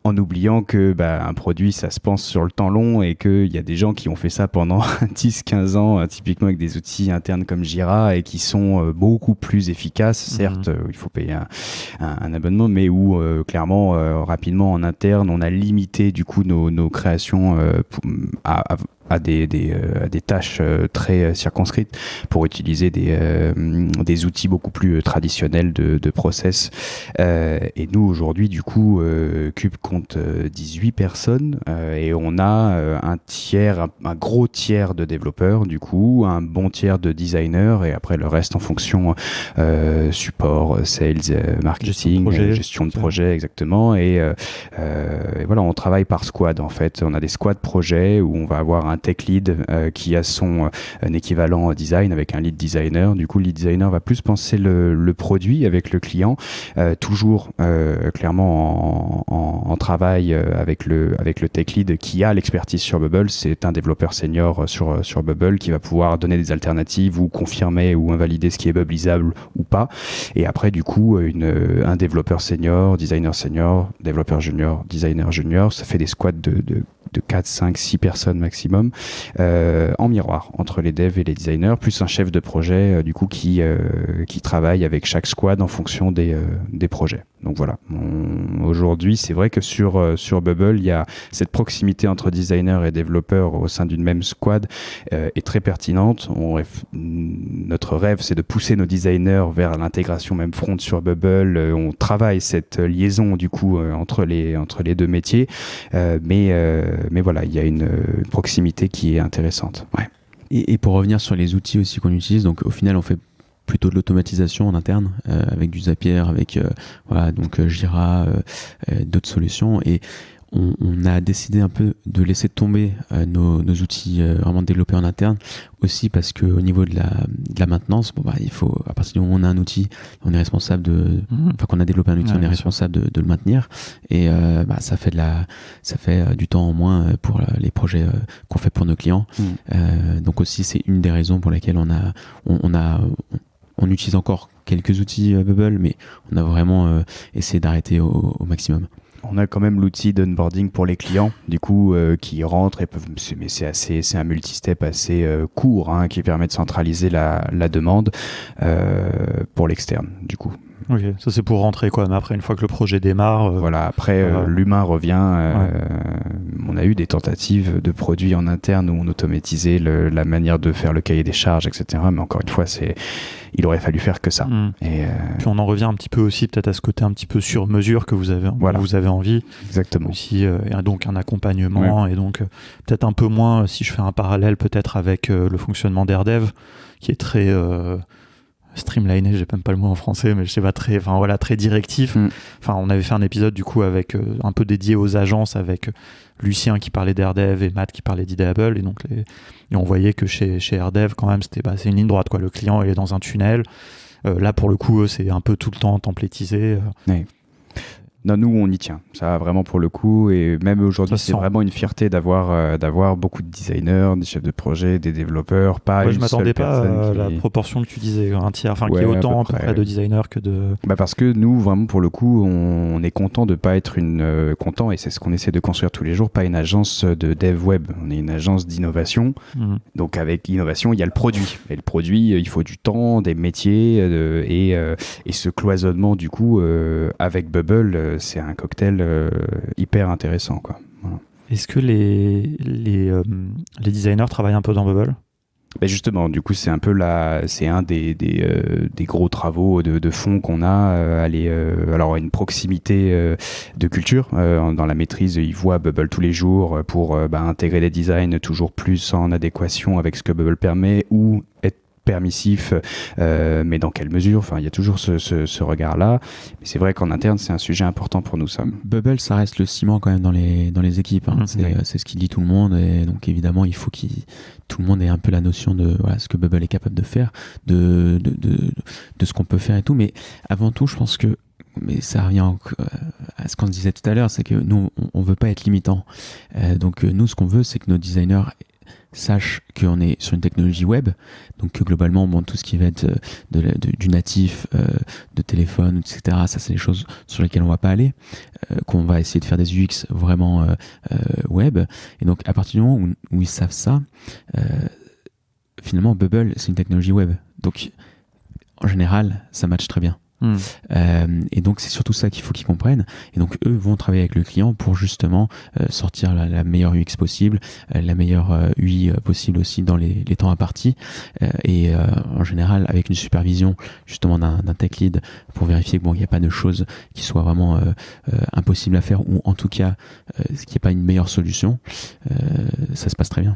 en oubliant que un produit, ça se pense sur le temps long, et qu'il y a des gens qui ont fait ça pendant 10-15 ans, typiquement avec des outils internes comme Jira, et qui sont beaucoup plus efficaces. Certes, il faut payer un abonnement, mais où clairement, rapidement en interne, on a limité du coup nos créations à des tâches très circonscrites, pour utiliser des outils beaucoup plus traditionnels de process. Et nous, aujourd'hui, du coup, Cube compte 18 personnes, et on a un gros tiers de développeurs, du coup, un bon tiers de designers, et après le reste en fonction support, sales, marketing, gestion de projet, exactement. Et voilà, on travaille par squad, en fait. On a des squads projets où on va avoir un tech lead qui a son un équivalent design avec un lead designer. Du coup, le lead designer va plus penser le produit avec le client, toujours clairement en travail avec le tech lead qui a l'expertise sur Bubble. C'est un développeur senior sur Bubble qui va pouvoir donner des alternatives ou confirmer ou invalider ce qui est bubblisable ou pas. Et après, du coup, un développeur senior, designer senior, développeur junior, designer junior, ça fait des squads de 4, 5, 6 personnes maximum en miroir entre les devs et les designers, plus un chef de projet du coup qui travaille avec chaque squad en fonction des projets. Donc voilà, aujourd'hui c'est vrai que sur Bubble il y a cette proximité entre designers et développeurs au sein d'une même squad est très pertinente. Notre rêve c'est de pousser nos designers vers l'intégration même front sur Bubble. On travaille cette liaison du coup entre les deux métiers, mais voilà, il y a une proximité qui est intéressante. Ouais. Et pour revenir sur les outils aussi qu'on utilise, donc au final on fait plutôt de l'automatisation en interne avec du Zapier, avec Jira, d'autres solutions, et on a décidé un peu de laisser tomber nos outils vraiment développés en interne, aussi parce que au niveau de la maintenance, il faut, à partir du moment où on a un outil, on est responsable qu'on a développé un outil, on est responsable de le maintenir, et ça fait du temps en moins pour les projets qu'on fait pour nos clients. Donc aussi c'est une des raisons pour lesquelles on utilise encore quelques outils Bubble, mais on a vraiment essayé d'arrêter au maximum. On a quand même l'outil d'onboarding pour les clients, du coup, qui rentrent et peuvent. Mais c'est un multi-step assez court, qui permet de centraliser la demande pour l'externe, du coup. Ok, ça c'est pour rentrer quoi, mais après une fois que le projet démarre... Voilà, après l'humain revient. On a eu des tentatives de produits en interne où on automatisait la manière de faire le cahier des charges, etc. Mais encore une fois, il aurait fallu faire que ça. Et puis on en revient un petit peu aussi peut-être à ce côté un petit peu sur mesure que vous avez envie. Exactement. Aussi, et donc un accompagnement, et donc peut-être un peu moins, si je fais un parallèle peut-être avec le fonctionnement d'AirDev, qui est très... streamliné, j'ai même pas le mot en français, mais je sais pas, très directif. Enfin, on avait fait un épisode du coup avec un peu dédié aux agences, avec Lucien qui parlait d'AirDev et Matt qui parlait d'Ideable, et donc et on voyait que chez AirDev quand même c'est une ligne droite quoi. Le client il est dans un tunnel. Là pour le coup c'est un peu tout le temps templétisé. Oui. Non, nous on y tient, ça vraiment pour le coup, et même aujourd'hui c'est vraiment une fierté d'avoir beaucoup de designers, des chefs de projet, des développeurs, pas je m'attendais pas à la proportion que tu disais, un tiers, qu'il y ait autant à peu près de designers que de... parce que nous vraiment pour le coup on est content de pas être content, et c'est ce qu'on essaie de construire tous les jours, pas une agence de dev web, on est une agence d'innovation. Donc avec l'innovation il y a le produit, et le produit il faut du temps, des métiers, et ce cloisonnement du coup avec Bubble, c'est un cocktail hyper intéressant, quoi. Voilà. Est-ce que les designers travaillent un peu dans Bubble ? Justement, du coup, c'est un des gros travaux de fond qu'on a. Alors, une proximité de culture dans la maîtrise. Ils voient Bubble tous les jours pour intégrer des designs toujours plus en adéquation avec ce que Bubble permet, ou être permissif, mais dans quelle mesure? Enfin, il y a toujours ce regard-là. Mais c'est vrai qu'en interne, c'est un sujet important pour nous, ça. Bubble, ça reste le ciment quand même dans les équipes. C'est ce qui lie tout le monde, et donc évidemment, il faut que tout le monde ait un peu la notion de ce que Bubble est capable de faire, de ce qu'on peut faire et tout. Mais avant tout, je pense que, mais ça revient à ce qu'on disait tout à l'heure, c'est que nous, on veut pas être limitant. Donc nous, ce qu'on veut, c'est que nos designers sachent qu'on est sur une technologie web, donc que globalement tout ce qui va être du natif, de téléphone, etc., ça c'est des choses sur lesquelles on va pas aller, qu'on va essayer de faire des UX vraiment web, et donc à partir du moment où ils savent ça, finalement Bubble c'est une technologie web, donc en général ça matche très bien. Et donc c'est surtout ça qu'il faut qu'ils comprennent, et donc eux vont travailler avec le client pour justement sortir la meilleure UX possible, la meilleure UI possible aussi dans les temps impartis, et en général avec une supervision justement d'un tech lead pour vérifier qu'il n'y a pas de choses qui soient vraiment impossibles à faire, ou en tout cas qu'il n'y ait pas une meilleure solution. Ça se passe très bien.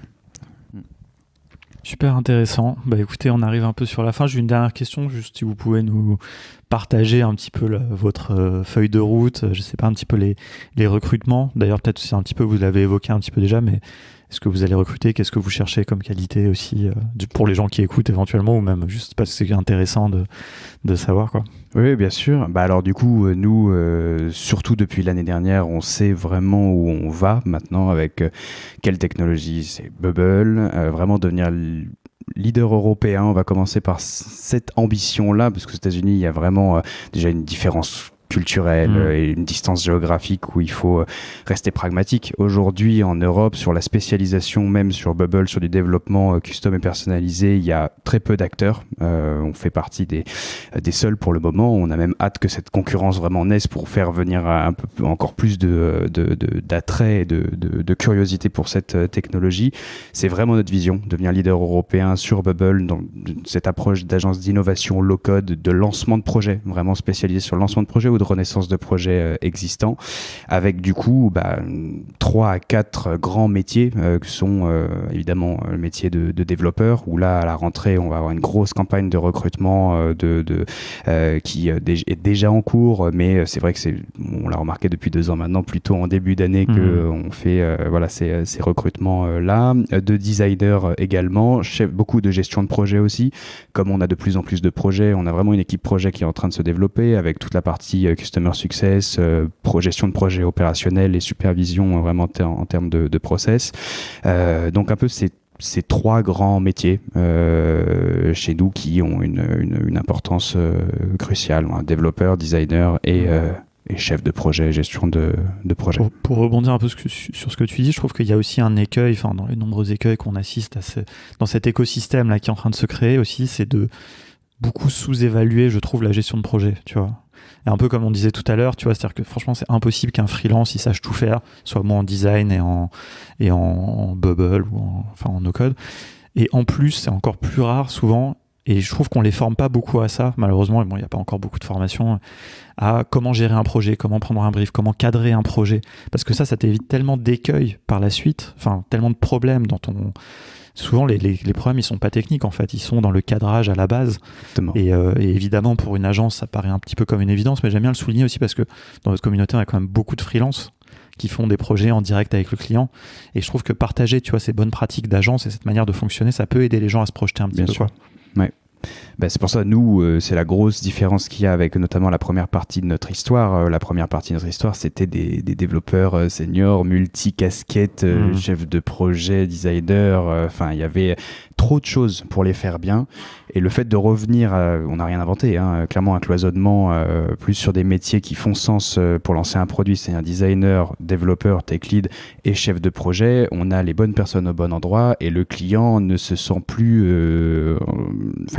Super intéressant. Écoutez, on arrive un peu sur la fin. J'ai une dernière question, juste si vous pouvez nous partager un petit peu votre feuille de route, je sais pas, un petit peu les recrutements. D'ailleurs, peut-être c'est un petit peu, vous l'avez évoqué un petit peu déjà, mais Est-ce que vous allez recruter? Qu'est-ce que vous cherchez comme qualité aussi pour les gens qui écoutent éventuellement, ou même juste parce que c'est intéressant de savoir, quoi. Oui, bien sûr. Alors du coup, nous, surtout depuis l'année dernière, on sait vraiment où on va maintenant avec quelle technologie. C'est Bubble, vraiment devenir leader européen. On va commencer par cette ambition-là, parce qu'aux États-Unis, il y a vraiment déjà une différence culturelle et une distance géographique où il faut rester pragmatique. Aujourd'hui, en Europe, sur la spécialisation, même sur Bubble, sur du développement custom et personnalisé, il y a très peu d'acteurs. On fait partie des seuls pour le moment. On a même hâte que cette concurrence vraiment naisse pour faire venir un peu encore plus d'attrait et de curiosité pour cette technologie. C'est vraiment notre vision, devenir leader européen sur Bubble, dans cette approche d'agence d'innovation low-code, de lancement de projets, vraiment spécialisé sur le lancement de projets ou de renaissance de projets existants, avec du coup 3 à 4 grands métiers qui sont évidemment le métier de développeur, où là à la rentrée on va avoir une grosse campagne de recrutement qui est déjà en cours, mais c'est vrai que on l'a remarqué depuis 2 ans maintenant, plutôt en début d'année qu'on fait ces recrutements là, de designers également, beaucoup de gestion de projet aussi, comme on a de plus en plus de projets, on a vraiment une équipe projet qui est en train de se développer avec toute la partie customer success, gestion de projet opérationnel et supervision vraiment en termes de process. Donc un peu ces 3 grands métiers chez nous qui ont une importance cruciale, hein, développeur, designer et chef de projet, gestion de projet. Pour rebondir un peu sur ce que tu dis, je trouve qu'il y a aussi un écueil, dans les nombreux écueils qu'on assiste dans cet écosystème là qui est en train de se créer aussi, c'est de beaucoup sous-évaluer, je trouve, la gestion de projet, tu vois. Et un peu comme on disait tout à l'heure, tu vois, c'est-à-dire que franchement, c'est impossible qu'un freelance, il sache tout faire, soit moi en design et en Bubble ou en no-code. Et en plus, c'est encore plus rare souvent, et je trouve qu'on les forme pas beaucoup à ça, malheureusement, il n'y a pas encore beaucoup de formation, à comment gérer un projet, comment prendre un brief, comment cadrer un projet. Parce que ça t'évite tellement d'écueils par la suite, tellement de problèmes dans ton... Souvent, les problèmes, ils sont pas techniques, en fait. Ils sont dans le cadrage à la base. Et évidemment, pour une agence, ça paraît un petit peu comme une évidence, mais j'aime bien le souligner aussi parce que dans notre communauté, on a quand même beaucoup de freelances qui font des projets en direct avec le client. Et je trouve que partager, tu vois, ces bonnes pratiques d'agence et cette manière de fonctionner, ça peut aider les gens à se projeter un petit peu. Quoi. Ouais. C'est pour ça, nous, c'est la grosse différence qu'il y a avec notamment la première partie de notre histoire. La première partie de notre histoire, c'était des développeurs seniors, multi-casquettes, chefs de projet, designers. Il y avait trop de choses pour les faire bien. Et le fait de revenir, on n'a rien inventé, hein, clairement un cloisonnement plus sur des métiers qui font sens pour lancer un produit, c'est un designer, développeur, tech lead et chef de projet. On a les bonnes personnes au bon endroit et le client ne se sent plus...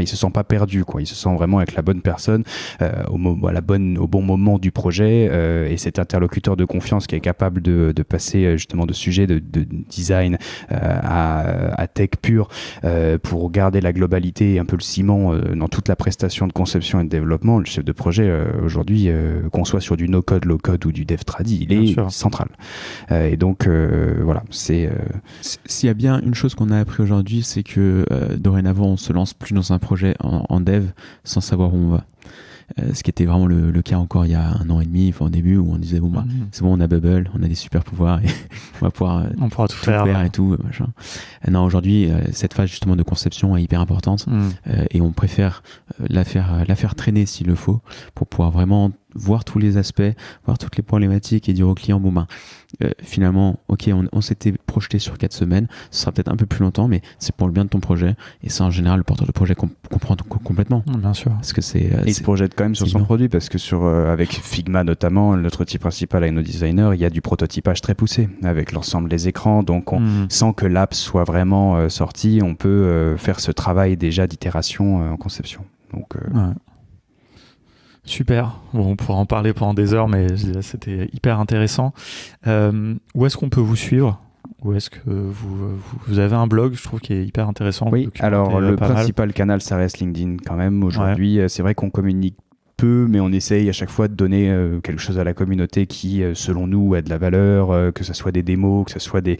il se sent pas perdu, quoi. Il se sent vraiment avec la bonne personne au bon moment du projet et cet interlocuteur de confiance qui est capable de passer justement de sujet de design à tech pur pour garder la globalité et un peu le ciment dans toute la prestation de conception et de développement. Le chef de projet aujourd'hui, qu'on soit sur du no-code, low-code ou du dev-tradi, il est central. Et donc voilà, c'est... S'il y a bien une chose qu'on a appris aujourd'hui, c'est que dorénavant on se lance plus dans un projet en dev sans savoir où on va. Ce qui était vraiment le cas encore il y a 1 an et demi, au début, où on disait c'est bon, on a Bubble, on a des super pouvoirs et on pourra tout faire et tout, machin. Non, aujourd'hui, cette phase justement de conception est hyper importante et on préfère la faire traîner s'il le faut pour pouvoir vraiment voir tous les aspects, voir toutes les problématiques et dire au client finalement, ok, on s'était projeté sur 4 semaines, ce sera peut-être un peu plus longtemps, mais c'est pour le bien de ton projet. Et ça, en général, le porteur de projet comprend complètement. Bien sûr. Parce que il se projette quand même sur son produit, parce que avec Figma notamment, notre outil principal avec nos designers, il y a du prototypage très poussé avec l'ensemble des écrans. Donc, sans que l'app soit vraiment sortie, on peut faire ce travail déjà d'itération en conception. Donc, super, on pourra en parler pendant des heures, mais c'était hyper intéressant. Où est-ce qu'on peut vous suivre ? Où est-ce que vous avez un blog, je trouve, qui est hyper intéressant. Oui, alors le principal canal, ça reste LinkedIn quand même aujourd'hui. C'est vrai qu'on communique peu, mais on essaye à chaque fois de donner quelque chose à la communauté qui, selon nous, a de la valeur, que ce soit des démos, que ce soit des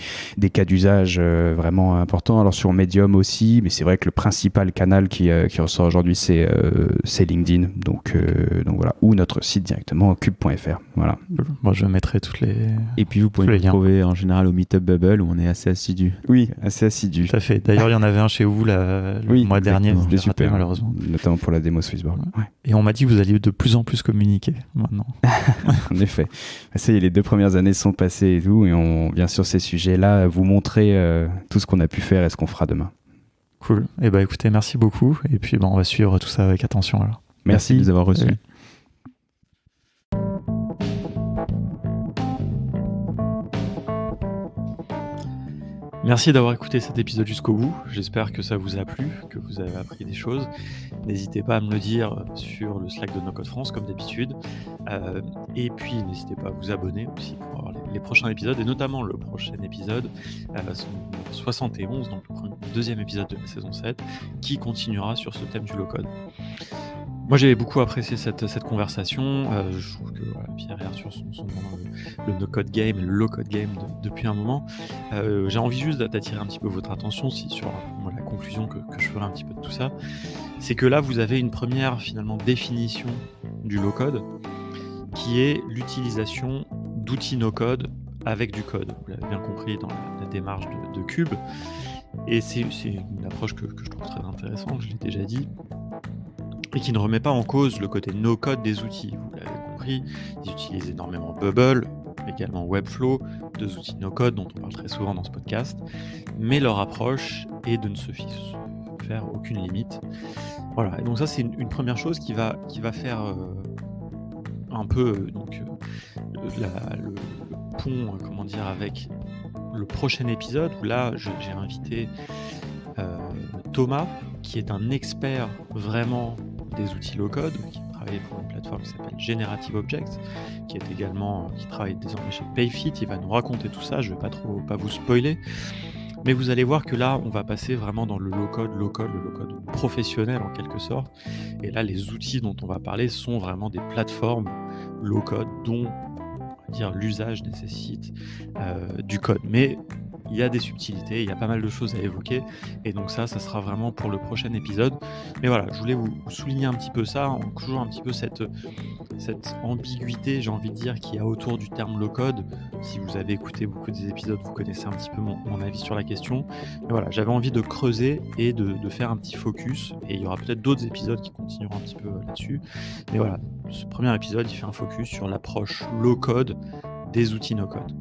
cas d'usage vraiment importants. Alors sur Medium aussi, mais c'est vrai que le principal canal qui ressort aujourd'hui, c'est LinkedIn. Donc voilà, ou notre site directement, cube.fr. Voilà. Moi, je mettrai toutes les. Et puis vous pouvez nous trouver en général au Meetup Bubble où on est assez assidu. Oui, assez assidu. Tout à fait. D'ailleurs, il y en avait un chez vous le mois dernier. C'était super, malheureusement. Notamment pour la démo Swissborg. Ouais. Et on m'a dit que vous alliez de plus en plus communiquer maintenant. En effet. Ça y est, les 2 premières années sont passées et tout, et on vient sur ces sujets-là vous montrer tout ce qu'on a pu faire et ce qu'on fera demain. Cool. Et écoutez, merci beaucoup. Et puis on va suivre tout ça avec attention alors. Merci de nous avoir reçus. Merci d'avoir écouté cet épisode jusqu'au bout. J'espère que ça vous a plu, que vous avez appris des choses. N'hésitez pas à me le dire sur le Slack de No Code France, comme d'habitude. Et puis, n'hésitez pas à vous abonner aussi pour avoir les prochains épisodes, et notamment le prochain épisode, son 71, donc le deuxième épisode de la saison 7, qui continuera sur ce thème du low-code. Moi, j'ai beaucoup apprécié cette conversation. Je trouve que Pierre et Arthur sont dans le no-code game et le low-code game depuis un moment. J'ai envie juste d'attirer un petit peu votre attention sur la conclusion que je ferai un petit peu de tout ça. C'est que là, vous avez une première, finalement, définition du low-code, qui est l'utilisation d'outils no-code avec du code. Vous l'avez bien compris dans la démarche de Cube. Et c'est une approche que je trouve très intéressante, je l'ai déjà dit, et qui ne remet pas en cause le côté no-code des outils. Vous l'avez compris, ils utilisent énormément Bubble, également Webflow, 2 outils no-code dont on parle très souvent dans ce podcast, mais leur approche est de ne se faire aucune limite. Voilà, et donc ça c'est une première chose qui va faire un peu le pont, avec le prochain épisode, où là j'ai invité Thomas, qui est un expert vraiment des outils low-code, qui travaille pour une plateforme qui s'appelle Generative Objects, qui travaille désormais chez Payfit. Il va nous raconter tout ça, je ne vais pas vous spoiler, mais vous allez voir que là, on va passer vraiment dans le low-code, le low-code professionnel en quelque sorte, et là, les outils dont on va parler sont vraiment des plateformes low-code dont, on va dire, l'usage nécessite du code. Mais il y a des subtilités, il y a pas mal de choses à évoquer, et donc ça sera vraiment pour le prochain épisode. Mais voilà, je voulais vous souligner un petit peu ça, toujours un petit peu cette ambiguïté, j'ai envie de dire, qu'il y a autour du terme low-code. Si vous avez écouté beaucoup des épisodes, vous connaissez un petit peu mon avis sur la question. Mais voilà, j'avais envie de creuser et de faire un petit focus, et il y aura peut-être d'autres épisodes qui continueront un petit peu là-dessus. Mais voilà, ce premier épisode, il fait un focus sur l'approche low-code des outils no-code.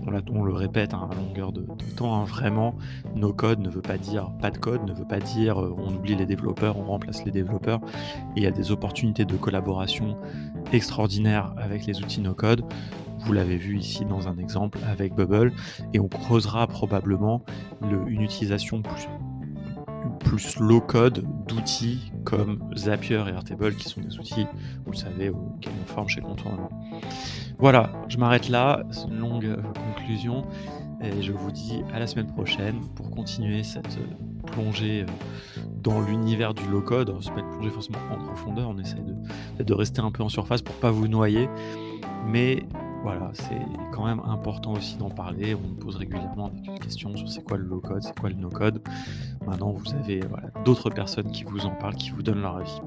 Voilà, on le répète à longueur de temps, vraiment, no code ne veut pas dire pas de code, ne veut pas dire on oublie les développeurs, on remplace les développeurs. Et il y a des opportunités de collaboration extraordinaires avec les outils no code. Vous l'avez vu ici dans un exemple avec Bubble, et on creusera probablement une utilisation plus low code d'outils comme Zapier et Airtable, qui sont des outils, vous le savez, auxquels on forme chez Contournement. Voilà, je m'arrête là, c'est une longue conclusion, et je vous dis à la semaine prochaine pour continuer cette plongée dans l'univers du low-code. Alors, c'est pas une plongée forcément en profondeur, on essaie de rester un peu en surface pour pas vous noyer, mais voilà, c'est quand même important aussi d'en parler. On me pose régulièrement des questions sur c'est quoi le low-code, c'est quoi le no-code. Maintenant, vous avez d'autres personnes qui vous en parlent, qui vous donnent leur avis.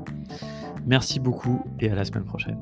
Merci beaucoup et à la semaine prochaine.